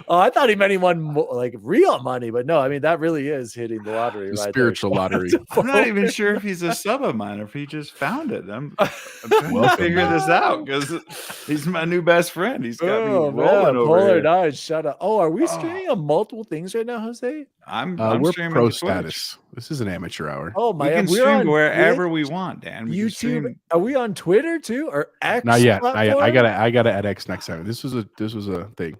Oh, I thought he meant he won like real money, but no, I mean that really is hitting the lottery, the spiritual lottery. I'm not even sure if he's a sub of mine or if he just found it. I'm trying to figure this out because he's my new best friend. He's got me rolling over Polar here. Nights, shut up. Oh, are we streaming on multiple things right now, Jose? We're streaming pro status. This is an amateur hour. Oh my! We can stream wherever we want, Dan. YouTube. Are we on Twitter too or X? Not yet. I gotta add X next time. This was a thing.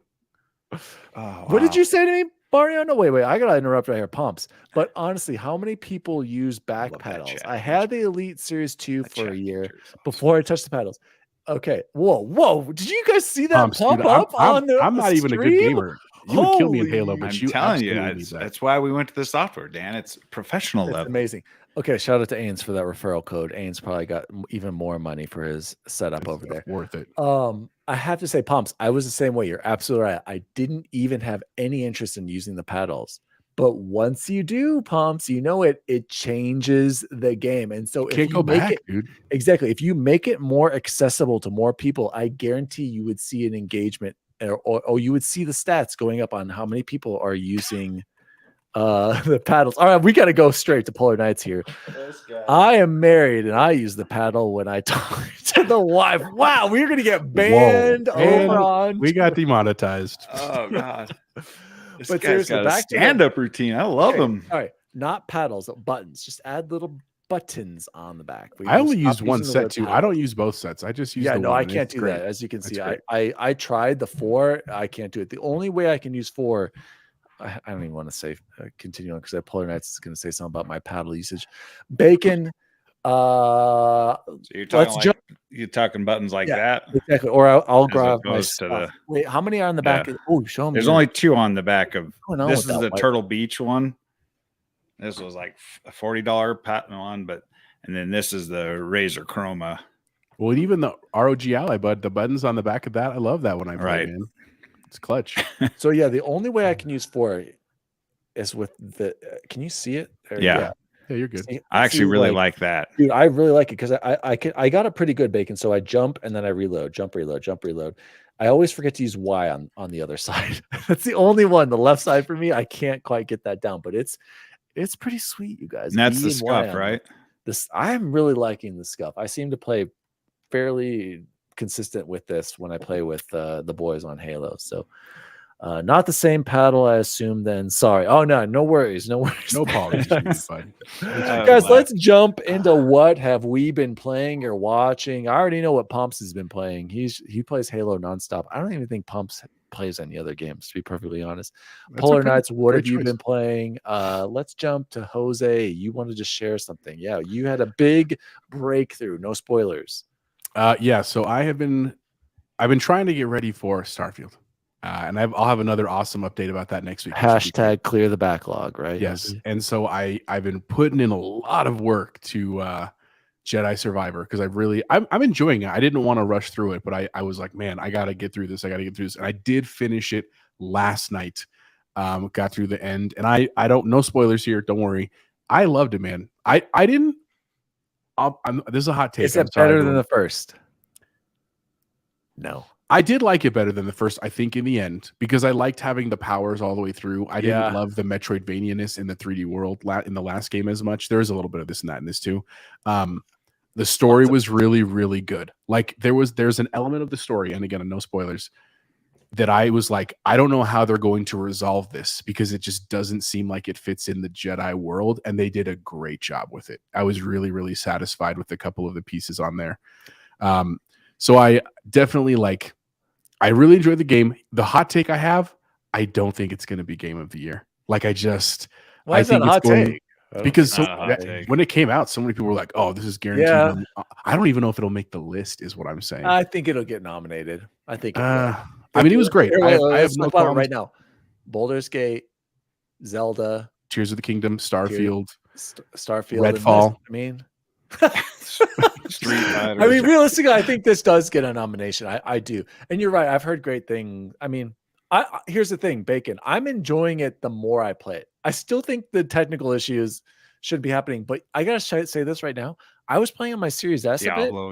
What did you say to me, Mario? No, wait. I gotta interrupt right here. Pumps. But honestly, how many people use back pedals? I had the Elite Series 2 for a year before I touched the pedals. Okay. Whoa! Did you guys see that Pumps, pop dude, up I'm on not even a good gamer. You would kill me in Halo, but I'm telling you, that's why we went to the software, Dan. It's professional level. Amazing. Okay, shout out to Ains for that referral code. Ains probably got even more money for his setup over there. Worth it. I have to say, Pumps, I was the same way. You're absolutely right. I didn't even have any interest in using the paddles. But once you do, Pumps, you know it changes the game. And so if you make it, dude. Exactly. If you make it more accessible to more people, I guarantee you would see an engagement or you would see the stats going up on how many people are using the paddles. All right, we got to go straight to Polar Nights here. I am married and I use the paddle when I talk to the wife. Wow, we're gonna get banned over on. We got demonetized. Oh God. This But guy's seriously, got a back to stand-up routine. I love him. All right, not paddles, buttons. Just add little buttons on the back. I only used one set too. I don't use both sets. I just use the one. I can't do that. As you can see, I tried the 4. I can't do it. The only way I can use 4. I don't even want to say continue on because that Polar Nights is going to say something about my paddle usage. Bacon. So you're talking buttons like that, exactly. Or I'll grab my stuff. Wait, how many are on the back? Oh, show me. There's only 2 on the back of. This is the Turtle Beach one. This was like a $40 patent one, and then this is the Razor Chroma. Well, and even the ROG Ally Bud, the buttons on the back of that, I love that when I play, man. It's clutch. So yeah, the only way I can use 4 is with the. Can you see it? Yeah, you're good. I actually really like that, dude. I really like it because I got it pretty good, Bacon. So I jump and then I reload, jump, reload, jump, reload. I always forget to use Y on the other side. That's the only one. The left side for me, I can't quite get that down, but it's pretty sweet, you guys. and that's the scuff, right? I'm really liking the scuff. I seem to play fairly consistent with this when I play with the boys on Halo. So not the same paddle, I assume. Then sorry. Oh no worries, no apologies, guys. Let's jump into what have we been playing or watching. I already know what Pumps has been playing. He plays Halo nonstop. I don't even think Pumps plays any other games, to be perfectly honest. Polar Knights, what have you been playing? Let's jump to Jose. You want to just share something? Yeah, you had a big breakthrough. No spoilers. Yeah, so I've been trying to get ready for Starfield. And I'll have another awesome update about that next week. Hashtag clear the backlog, right? Yes. And so I've been putting in a lot of work to Jedi Survivor because I'm enjoying it. I didn't want to rush through it, but I was like, man, I got to get through this. And I did finish it last night. Got through the end, and I don't, no spoilers here. Don't worry. I loved it, man. I didn't. This is a hot take. Is it better than the first? No. I did like it better than the first, I think, in the end, because I liked having the powers all the way through. I didn't love the Metroidvania-ness in the 3D world in the last game as much. There is a little bit of this and that in this too. The story was really, really good. Like there's an element of the story, and again, no spoilers, that I was like, I don't know how they're going to resolve this because it just doesn't seem like it fits in the Jedi world, and they did a great job with it. I was really, really satisfied with a couple of the pieces on there. So I definitely I really enjoyed the game. The hot take I have, I don't think it's going to be game of the year. Why is that a hot take? Because when it came out, so many people were like, "Oh, this is guaranteed." Yeah. I don't even know if it'll make the list. Is what I'm saying. I think it'll get nominated. I think. I mean, it was great. I have no problem right now. Baldur's Gate, Zelda, Tears of the Kingdom, Starfield, Redfall. I mean, realistically, I think this does get a nomination. I do, and you're right. I've heard great things. I mean, here's the thing, Bacon. I'm enjoying it the more I play it. I still think the technical issues should be happening, but I gotta say this right now. I was playing on my Series S. Diablo.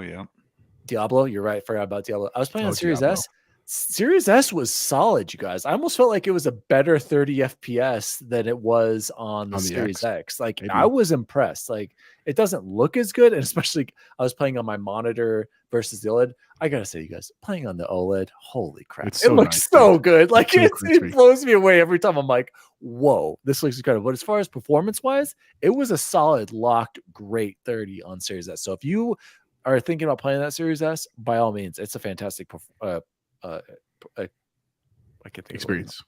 You're right. I forgot about Diablo. I was playing on Series S. Series S was solid, you guys. I almost felt like it was a better 30 FPS than it was on the Series X. Maybe. I was impressed. It doesn't look as good, and especially I was playing on my monitor versus the OLED. I gotta say, you guys, playing on the OLED, holy crap, it looks so good. It blows me away every time. I'm like, whoa, this looks incredible. But as far as performance-wise, it was a solid, locked, great 30 on Series S. So if you are thinking about playing that Series S, by all means, it's a fantastic experience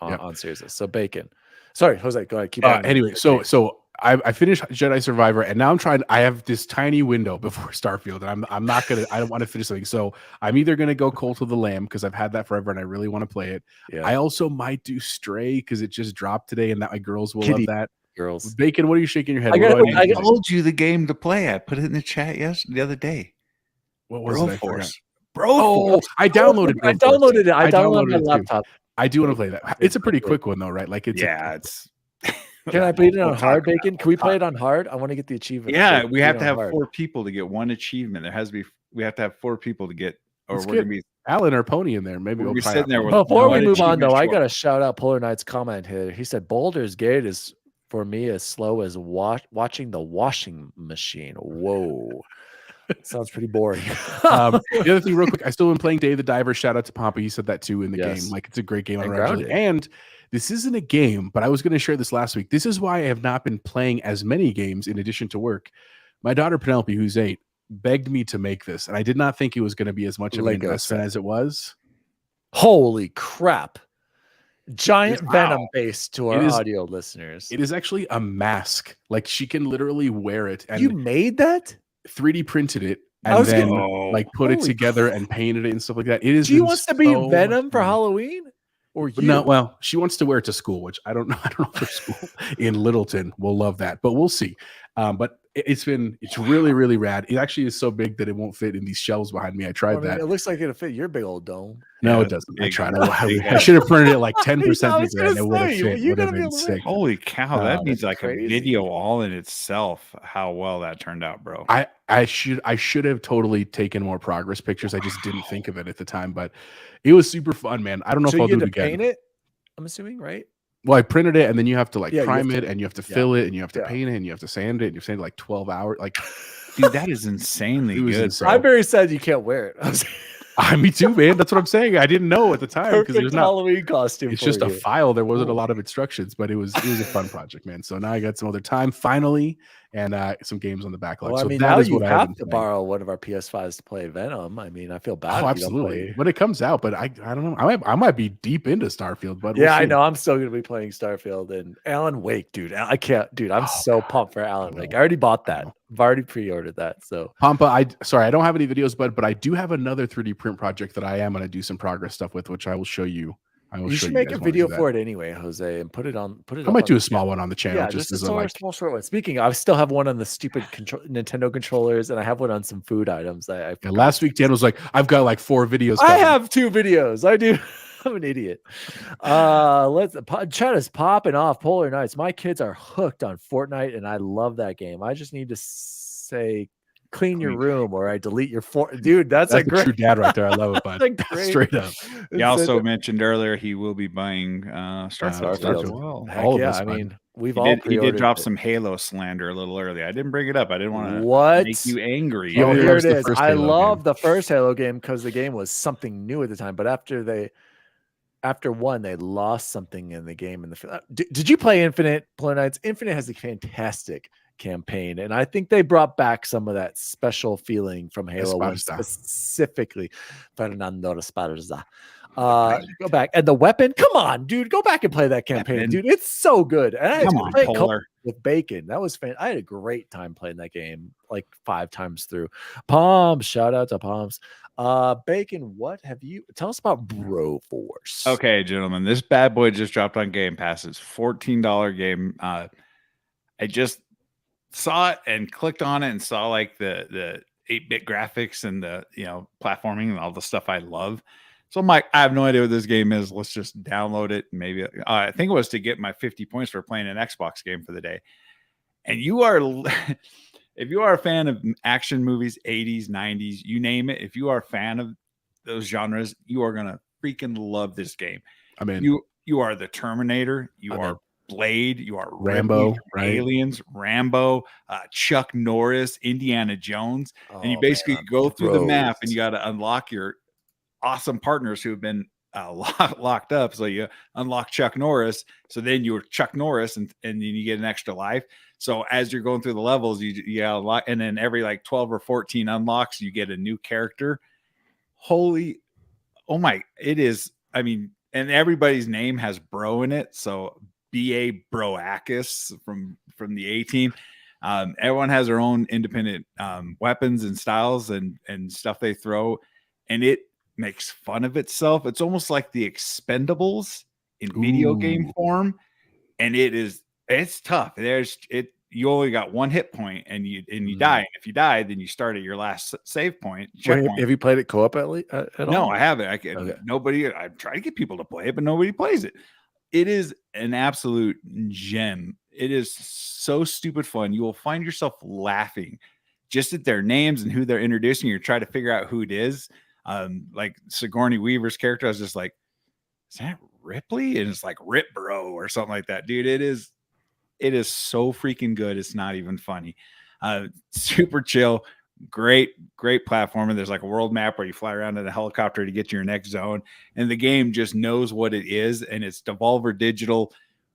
on Series S. So Bacon, sorry, Jose, go ahead, keep on. Anyway, so I finished Jedi Survivor, and now I have this tiny window before Starfield, and I don't want to finish something, so I'm either going to go Cult of the Lamb because I've had that forever and I really want to play it. I also might do Stray because it just dropped today, and that my girls will love that. Girls, Bacon, what are you shaking your head? I told you the game to play. I put it in the chat the other day. What was it? Force. Force. I downloaded it. I downloaded my laptop. I do want to play that. It's a pretty quick one though, right? It's. Can I play it on hard, Bacon? Can we play it on hard? I want to get the achievement. Yeah, we have to have 4 people to get one achievement. We have to have 4 people to get. Or we're gonna be Alan or Pony in there. Maybe we'll be sitting there. Before we move on, though, I got to shout out Polar Knight's comment here. He said, "Baldur's Gate is for me as slow as watching the washing machine." Whoa. Sounds pretty boring. The other thing, real quick, I still been playing Day of the Diver. Shout out to Pompey. He said that too in the game. It's a great game. And this isn't a game, but I was going to share this last week. This is why I have not been playing as many games in addition to work. My daughter Penelope, who's 8, begged me to make this, and I did not think it was going to be as much of an investment as it was. Holy crap! Giant Venom base to our audio listeners. It is actually a mask. She can literally wear it. And you made that? 3D printed it and then put it together and painted it and stuff like that. It is. She wants to be Venom for Halloween. Or you? But no, well, she wants to wear it to school, which I don't know. I don't know if her school in Littleton will love that, but we'll see. But it's really, really rad. It actually is so big that it won't fit in these shelves behind me. I tried that. It looks like it'll fit your big old dome. No, Yeah, it doesn't. I big. tried. I should have printed it like 10% bigger, and it would have say, fit. you Would have gotta be been able to sick. Holy cow, that needs like crazy. a video all in itself. How well that turned out, bro. I should have totally taken more progress pictures. I just didn't think of it at the time, but it was super fun, man. I don't know So if I'll you do had it to again. paint it, I'm assuming, right? Well, I printed it, and then you have to like Yeah, you prime have it, to- and you have to yeah. fill it, and you have to Yeah. paint it, and you have to sand it, and you sand it like 12 hours. Like, Dude, that is insanely It was good. insane. bro. I'm very sad you can't wear it. I was me too, man. That's what I'm saying. I didn't know at the time because perfect there's not. Halloween costume. It's for just a you. file. There wasn't a Cool. lot of instructions, but it was a fun project, man. So now I got some other time finally, and some games on the backlog. Well, I so mean, that now is you what I have been to playing. borrow one of our PS5s to play Venom. I mean, I feel bad. Oh, if you don't absolutely. play- When it comes out, but I don't know. I might be deep into Starfield, but Yeah, we'll I see. know. I'm still gonna be playing Starfield and Alan Wake, dude. I can't, dude. I'm Oh, so God. pumped for Alan I Wake. know. I already bought I that. know. I've already pre-ordered that. So Pampa, I don't have any videos, but I do have another 3D print project that I am going to do some progress stuff with, which I will show you. you should make a video for it anyway, Jose, and put it on. Put it. I up might on do the a small channel. one on the channel, Yeah, just just as a a like. small short one. Speaking, I still have one on the stupid Nintendo controllers, and I have one on some food items. I Yeah, forgot. last week Dan was like, "I've got like 4 videos." I coming." have 2 videos. I do. I'm an idiot. Chat is popping off. Polar Nights. My kids are hooked on Fortnite, and I love that game. I just need to say, clean your room, or I delete your dude. That's a great true dad right there. I love it, that's bud. a great. Straight up. He also mentioned earlier he will be buying Starfield Starfield. as well. Heck all of yeah, us, I bud. mean, we've He all did pre-ordered drop it. some Halo slander a little early. I didn't bring it up. I didn't want to What? make you angry. He Oh, only here loves it the is. first I Halo love game. the first Halo game because the game was something new at the time. But after one, they lost something in the game. Did you play Infinite, Polar Nights? Infinite has a fantastic campaign, and I think they brought back some of that special feeling from Halo 1 Esparza. specifically. Fernando Esparza. Go back, and the weapon. Come on, dude, go back and play that campaign, Weapon. dude. It's so good. And I Come had to on, play it Polar. with Bacon. That was fan. I had a great time playing that game, like 5 times through. Palms, shout out to Palms. Bacon, what have you tell us about Broforce? Okay, gentlemen, this bad boy just dropped on Game Pass. It's $14 game. I just saw it and clicked on it and saw like the 8-bit graphics and the platforming and all the stuff I love. So I'm like, I have no idea what this game is. Let's just download it. Maybe I think it was to get my 50 points for playing an Xbox game for the day. And you are, if you are a fan of action movies, 80s, 90s, you name it, if you are a fan of those genres, you are gonna freaking love this game. I mean, You are the Terminator, you are Blade, you are Rambo, Ripley, right? Aliens, Rambo, Chuck Norris, Indiana Jones, and you Oh, basically man, go through the map and Bros. you got to unlock your awesome partners who have been locked up. So you unlock Chuck Norris, so then you're Chuck Norris, and then you get an extra life. So as you're going through the levels, you unlock, and then every like 12 or 14 unlocks, you get a new character. Oh my, it is. I mean, and everybody's name has bro in it. So B.A. Broakis from the A-Team. Everyone has their own independent weapons and styles and stuff they throw, and it makes fun of itself. It's almost like the Expendables in video game form, and it's tough. You only got 1 hit point, and you die. And if you die, then you start at your last save point. Have you played it co-op at all? No, I haven't. Okay. I try to get people to play it, but nobody plays it. It is an absolute gem. It is so stupid fun. You will find yourself laughing just at their names and who they're introducing. You're trying to figure out who it is. Like Sigourney Weaver's character, I was just like, is that Ripley? And it's like Rip Bro or something like that. Dude, it is so freaking good. It's not even funny. Super chill. Great platformer. There's like a world map where you fly around in a helicopter to get to your next zone, and the game just knows what it is, and it's Devolver Digital.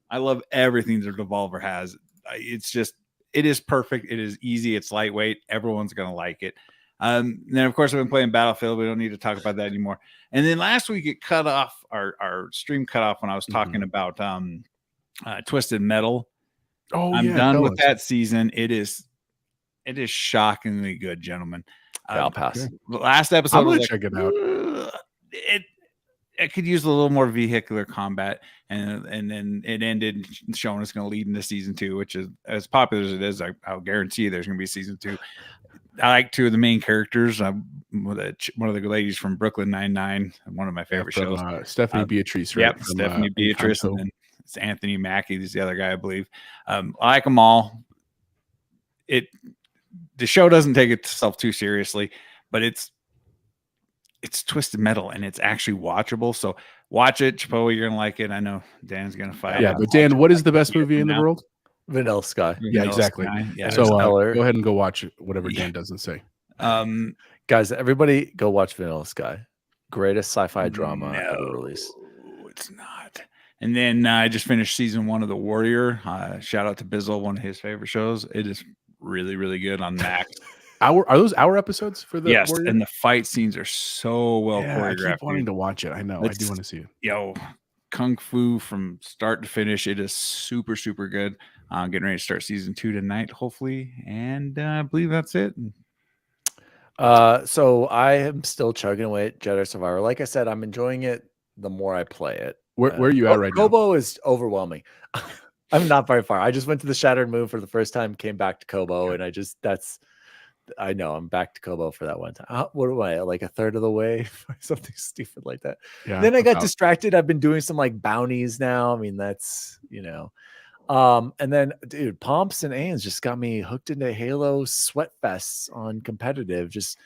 I love everything that Devolver has. It is perfect. It is easy. It's lightweight. Everyone's gonna like it. Then of course I've been playing Battlefield. We don't need to talk about that anymore. And then last week it cut off. Our stream cut off when I was talking about Twisted Metal. Oh, I'm yeah, done tell with us. that season. It is shockingly good, gentlemen. I'll pass. The last episode I'm was gonna like, check it out. it could use a little more vehicular combat, and then it ended showing it's going to lead into season 2, which is as popular as it is. I'll guarantee you there's going to be season 2. I like 2 of the main characters. One of the ladies from Brooklyn Nine-Nine, one of my favorite shows. Stephanie Beatrice, right? Yep, from, Stephanie Beatrice, Encanto. and then it's Anthony Mackie. He's the other guy, I believe. I like them all. The show doesn't take itself too seriously, but it's Twisted Metal, and it's actually watchable. So watch it, Chipotle. You're gonna like it. I know Dan's gonna fight. Yeah, but Dan, what is the best movie in the world? Vanilla Sky. Yeah, exactly. Yeah. So Stellar. go ahead and go watch it, whatever Dan doesn't say. Guys, everybody go watch Vanilla Sky. Greatest sci-fi drama ever released. It's not. And then I just finished season 1 of The Warrior. Shout out to Bizzle, one of his favorite shows. It is really, really good on Max. Are those hour episodes for the Yes, Warrior? and the fight scenes are so well choreographed. I keep wanting to watch it. I know. I do want to see it. Yo, kung fu from start to finish. It is super, super good. I'm getting ready to start season 2 tonight, hopefully, and I believe that's it. So I am still chugging away at Jedi Survivor. Like I said, I'm enjoying it the more I play it. Where are you at right now? Kobo is overwhelming. I'm not very far. I just went to the Shattered Moon for the first time, came back to Kobo, and I know I'm back to Kobo for that one time. What am I, like a third of the way or something stupid like that? Yeah, then I got distracted. I've been doing some like bounties now. I mean, that's, and then dude, Pomps and Ains just got me hooked into Halo sweat fests on competitive, just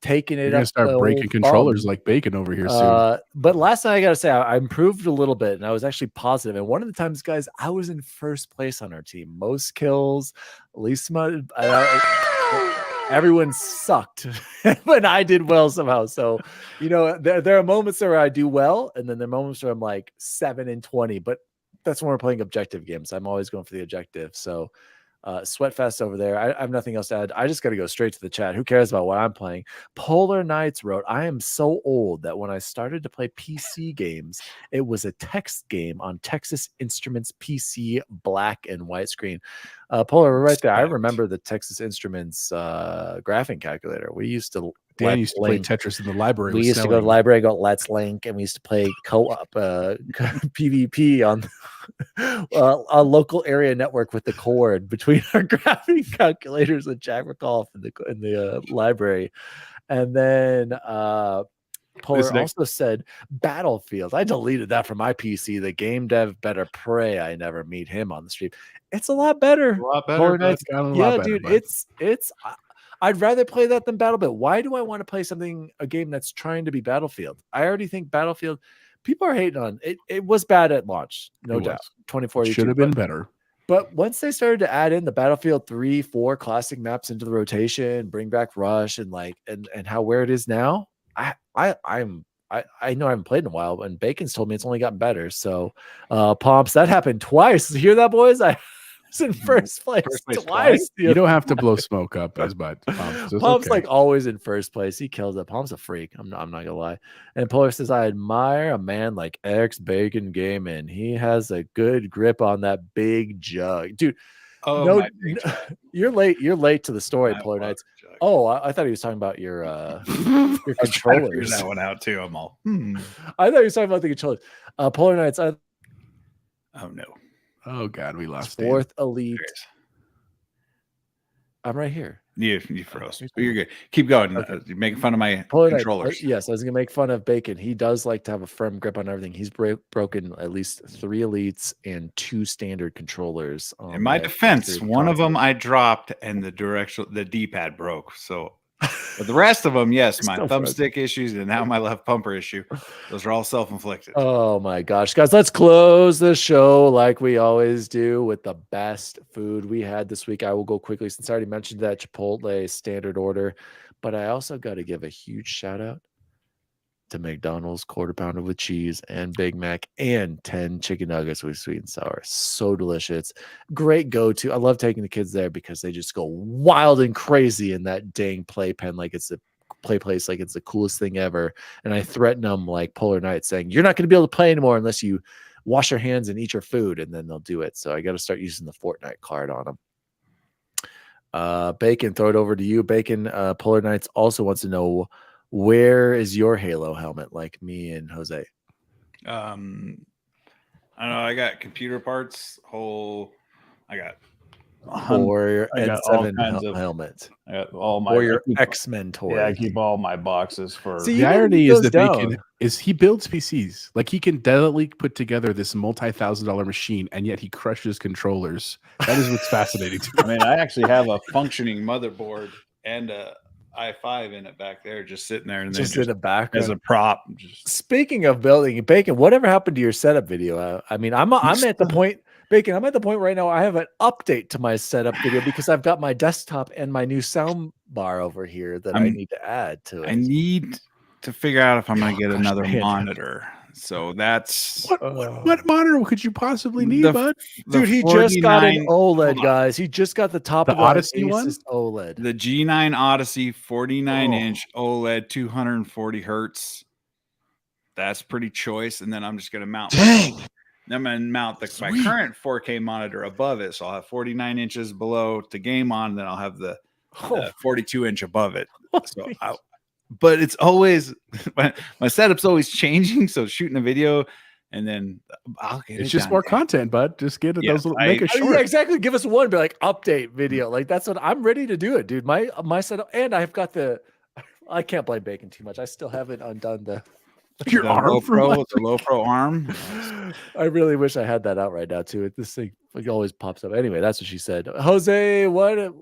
taking it. You're gonna start breaking controllers like bacon over here soon. But last night I gotta say I improved a little bit, and I was actually positive. And one of the times, guys, I was in first place on our team, most kills, least amount. Everyone sucked, but I did well somehow. So, there are moments where I do well, and then there are moments where I'm like 7 and 20. But that's when we're playing objective games. I'm always going for the objective. So, Sweatfest over there. I have nothing else to add. I just got to go straight to the chat. Who cares about what I'm playing? Polar Knights wrote, I am so old that when I started to play PC games, it was a text game on Texas Instruments PC black and white screen. Polar, right there. I remember the Texas Instruments graphing calculator. We used to Dan used to play Tetris in the library. We used to go to the library, go Let's Link, and we used to play co-op PvP on a local area network with the cord between our graphing calculators and Jack McAuliffe in the library. And then Polar also said Battlefield. I deleted that from my PC. The game dev better pray I never meet him on the street. It's a lot better. A lot better. Dude, it's I'd rather play that than Battlefield. Why do I want to play a game that's trying to be Battlefield? I already think Battlefield, people are hating on it. It was bad at launch, no doubt. 2040 should have been better. But once they started to add in the Battlefield 3, 4 classic maps into the rotation, bring back Rush and how where it is now, I know I haven't played in a while, and Bacon's told me it's only gotten better. So Pomps, that happened twice. You hear that, boys? I was in first place twice. You don't have to blow smoke up as much. Pomps like always in first place. He kills it. Pomps a freak. I'm not gonna lie. And Polar says, I admire a man like X Bacon Gaming. He has a good grip on that big jug, dude. Oh, you're late. You're late to the story, Polar Knights. Oh, I thought he was talking about your controllers. That one out too. I'm all. I thought he was talking about the controllers. Polar Knights. Oh no. Oh God, we lost. 4th elite. I'm right here. You froze. But you're good. Keep going. Okay. You're making fun of my controllers. Yes, I was gonna make fun of Bacon. He does like to have a firm grip on everything. He's broken at least 3 elites and 2 standard controllers. In my defense, one of them I dropped and the D-pad broke. So, but the rest of them, yes, my thumbstick issues and now my left pumper issue. Those are all self-inflicted. Oh my gosh, guys, let's close the show like we always do with the best food we had this week. I will go quickly since I already mentioned that Chipotle standard order, but I also got to give a huge shout out to McDonald's quarter pounder with cheese and Big Mac and 10 chicken nuggets with sweet and sour. So delicious. Great go-to. I love taking the kids there because they just go wild and crazy in that dang playpen like it's a play place, like it's the coolest thing ever. And I threaten them like Polar Knight saying, you're not going to be able to play anymore unless you wash your hands and eat your food, and then they'll do it. So I got to start using the Fortnite card on them. Bacon, throw it over to you. Bacon, Polar Knights also wants to know, Where is your Halo helmet? Like me and Jose. I don't know. I got computer parts. I got Warrior I got all N7 kinds of- helmet. I got all my Warrior I keep- X-Men toy. Yeah, I keep all my boxes for. See, The you irony goes is that down. Bacon is he builds PCs. Like he can definitely put together this multi-$1,000 machine, and yet he crushes controllers. That is what's fascinating to me. I mean, I actually have a functioning motherboard and a i5 in it back there, just sitting there, and just then in the background. as a prop. Just, Speaking of building, Bacon, whatever happened to your setup video? I mean, I'm at the point, Bacon. I'm at the point right now. I have an update to my setup video because I've got my desktop and my new sound bar over here that I need to add to it. I need to figure out if I'm going to get gosh, another man. monitor. So that's What monitor could you possibly need, bud? Dude, he just got an 49 OLED, guys. He just got the top The of the Odyssey one? Asus OLED. the G9 Odyssey 49-inch OLED 240 hertz. That's pretty choice. And then I'm just going to mount. I'm going to mount my current 4K monitor above it. So I'll have 49 inches below to game on. Then I'll have the 42-inch above it. So but it's always my setup's always changing. So shooting a video and then I'll get It's it just done. more content, bud. Just get it. Yes, Make it Yeah, short. exactly. Give us one, be like update video. Like that's what I'm ready to do it, dude. My setup, and I've got I can't blame Bacon too much. I still haven't undone the Your The arm low for pro, what? the low pro arm. I really wish I had that out right now too. This thing always pops up. Anyway, that's what she said. Jose, what?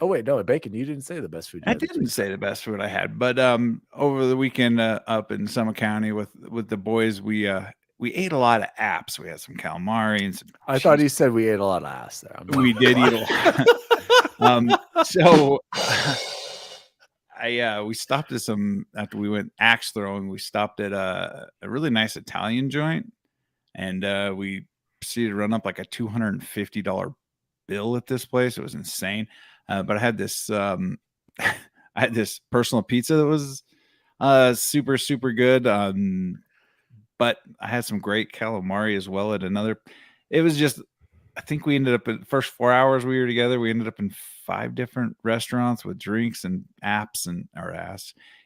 Oh wait, no, Bacon. You didn't say the best food. you I had this didn't week. say the best food I had, but over the weekend up in Summit County with the boys, we ate a lot of apps. We had some calamari and some. I thought he said we ate a lot of ass there. We did eat a lot. So we stopped at some after we went axe throwing. We stopped at a really nice Italian joint, and we proceeded to run up like a $250 bill at this place. It was insane. But I had this personal pizza that was super, super good. But I had some great calamari as well at another. It was just, I think we ended up in the first 4 hours we were together. We ended up in 5 different restaurants with drinks and apps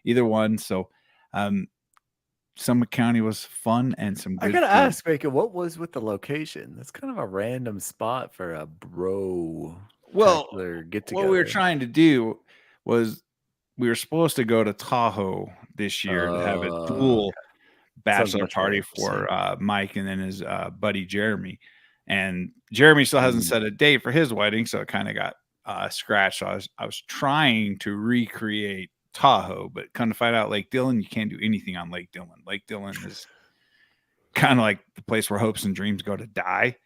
either one. So Summit County was fun and some good I gotta food. ask, Bacon, what was with the location? That's kind of a random spot for a bro. Well, get together. what we were trying to do was we were supposed to go to Tahoe this year to have a dual bachelor much party more for Mike and then his buddy Jeremy. And Jeremy still hasn't set a date for his wedding, so it kind of got scratched. So I was trying to recreate Tahoe, but come to find out Lake Dillon, you can't do anything on Lake Dillon. Lake Dillon is kind of like the place where hopes and dreams go to die.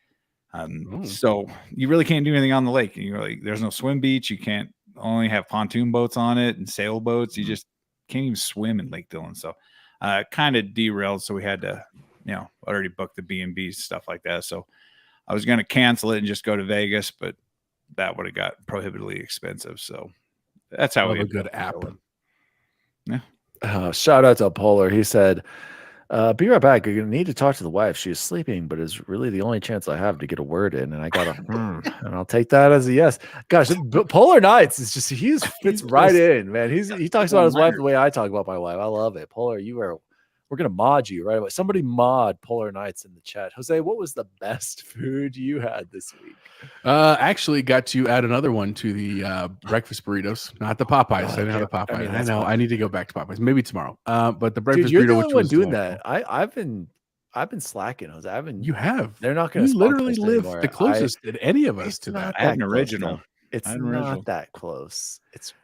So you really can't do anything on the lake. You're like, there's no swim beach. You can't only have pontoon boats on it and sailboats. You just can't even swim in Lake Dillon. So kind of derailed. So we had to, already book the B&B stuff like that. So I was going to cancel it and just go to Vegas, but that would have got prohibitively expensive. So that's how we a good app. Yeah. Shout out to Polar. He said, be right back. You're going to need to talk to the wife. She's sleeping, but it's really the only chance I have to get a word in. And I got and I'll take that as a yes. Gosh, Polar Nights is just, fits right in, man. He talks about his wife the way I talk about my wife. I love it. Polar, we're going to mod you right away. Somebody mod Polar Nights in the chat. Jose, what was the best food you had this week? Actually got to add another one to the breakfast burritos, not the Popeyes. I didn't have the Popeyes. I know. I need to go back to Popeyes. Maybe tomorrow. But the breakfast Dude, you're burrito, the only which one was doing delightful. that. I've been slacking. Jose. You have. They're not going to literally live the closest than any of us to that. I had an original. It's not that close. It's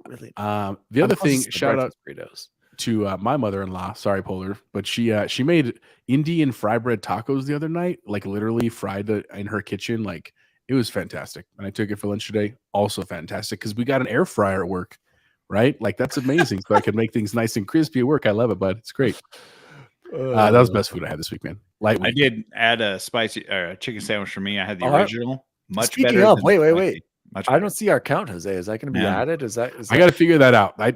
really. The other thing, shout out burritos to my mother-in-law. Sorry, Polar, but she made Indian fry bread tacos the other night, like literally fried in her kitchen. Like it was fantastic, and I took it for lunch today. Also fantastic because we got an air fryer at work, right? Like that's amazing. So I can make things nice and crispy at work. I love it, bud. It's great. That was the best food I had this week, man. Lightweight. I did add a spicy chicken sandwich for me. I had the original. Much Speaking better. of, wait. Much I don't see our count, Jose. Is that going to be added? Is that? I got to figure that out. I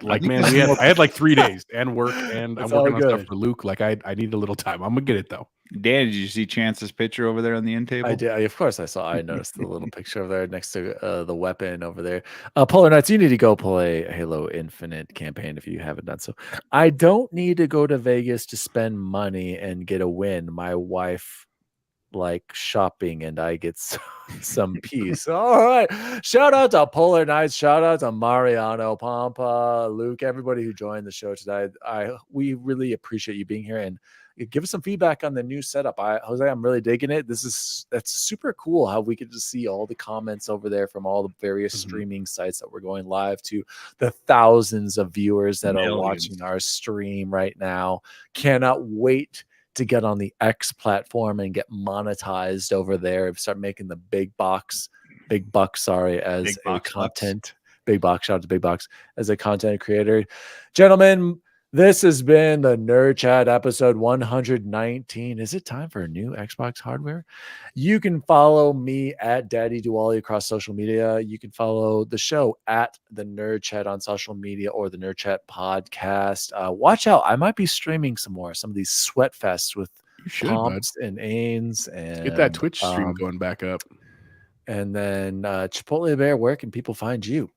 had like 3 days and work, and I'm working on stuff for Luke. Like I need a little time. I'm gonna get it though. Dan, did you see Chance's picture over there on the end table? I did. Of course, I saw. I noticed the little picture over there next to the weapon over there. Polar Knights, you need to go play Halo Infinite campaign if you haven't done so. I don't need to go to Vegas to spend money and get a win. My wife like shopping and I get some peace. All right. Shout out to Polar Knights. Shout out to Mariano, Pampa, Luke, everybody who joined the show today. We really appreciate you being here and give us some feedback on the new setup. Jose, I'm really digging it. That's super cool how we could just see all the comments over there from all the various streaming sites that we're going live to, the thousands of viewers that are watching our stream right now. Cannot wait to get on the X platform and get monetized over there. Start making the big bucks, as a content. Big box, shout out to Big Box as a content creator. Gentlemen, this has been the Nerd Chat episode 119. Is it time for a new Xbox hardware? You can follow me at Daddy Duwally across social media. You can follow the show at the Nerd Chat on social media or the Nerd Chat podcast. Watch out. I might be streaming some of these sweat fests with Pomps and Ains. And get that Twitch stream going back up. And then Chipotle Bear, where can people find you?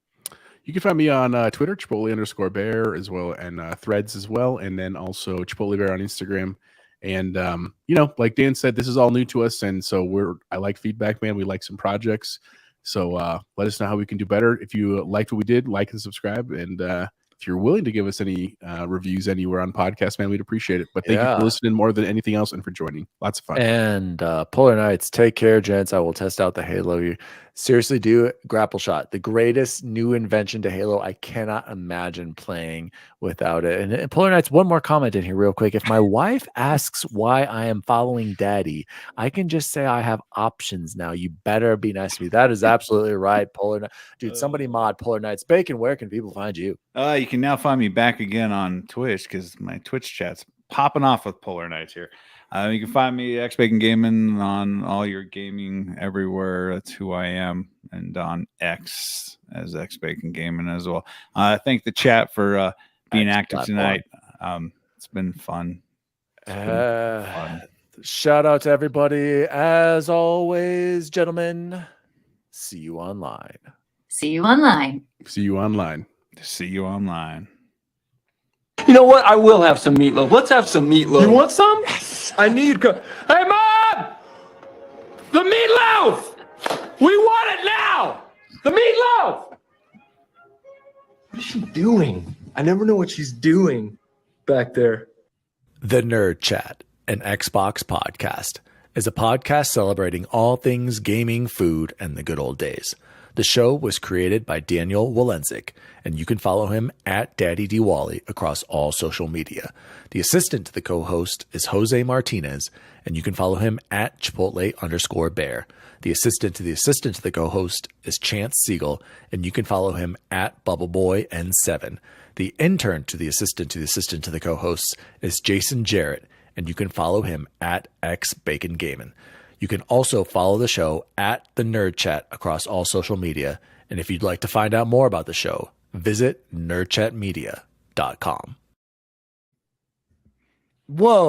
You can find me on Twitter, Chipotle_Bear, as well, and Threads as well, and then also Chipotle Bear on Instagram. And like Dan said, this is all new to us, and so I like feedback, man. We like some projects, so let us know how we can do better. If you liked what we did, like and subscribe, and if you're willing to give us any reviews anywhere on podcast, man, we'd appreciate it. But thank you for listening more than anything else and for joining. Lots of fun. And Polar Knights, take care, gents. I will test out the Halo. You seriously do grapple shot. The greatest new invention to Halo. I cannot imagine playing without it. And Polar Knights, one more comment in here real quick. If my wife asks why I am following Daddy, I can just say I have options now. You better be nice to me. That is absolutely right, Polar Knights. Dude, somebody mod Polar Knights. Bacon, where can people find you? You can now find me back again on Twitch because my Twitch chat's popping off with Polar Knights here. You can find me X Bacon Gaming on all your gaming everywhere. That's who I am, and on X as X Bacon Gaming as well. Thank the chat for being active tonight. It's been fun. Shout out to everybody. As always, gentlemen, see you online. See you online. See you online. See you online. You know what? I will have some meatloaf. Let's have some meatloaf. You want some? Yes. I need. Hey, Mom! The meatloaf! We want it now! The meatloaf! What is she doing? I never know what she's doing back there. The Nerd Chat, an Xbox podcast, is a podcast celebrating all things gaming, food, and the good old days. The show was created by Daniel Walenzik, and you can follow him at Daddy Diwali across all social media. The assistant to the co-host is Jose Martinez, and you can follow him at Chipotle_Bear. The assistant to the co-host is Chance Siegel, and you can follow him at BubbleBoyN7. The intern to the assistant to the co-hosts is Jason Jarrett, and you can follow him at XBaconGaming. You can also follow the show at the Nerd Chat across all social media. And if you'd like to find out more about the show, visit nerdchatmedia.com. Whoa.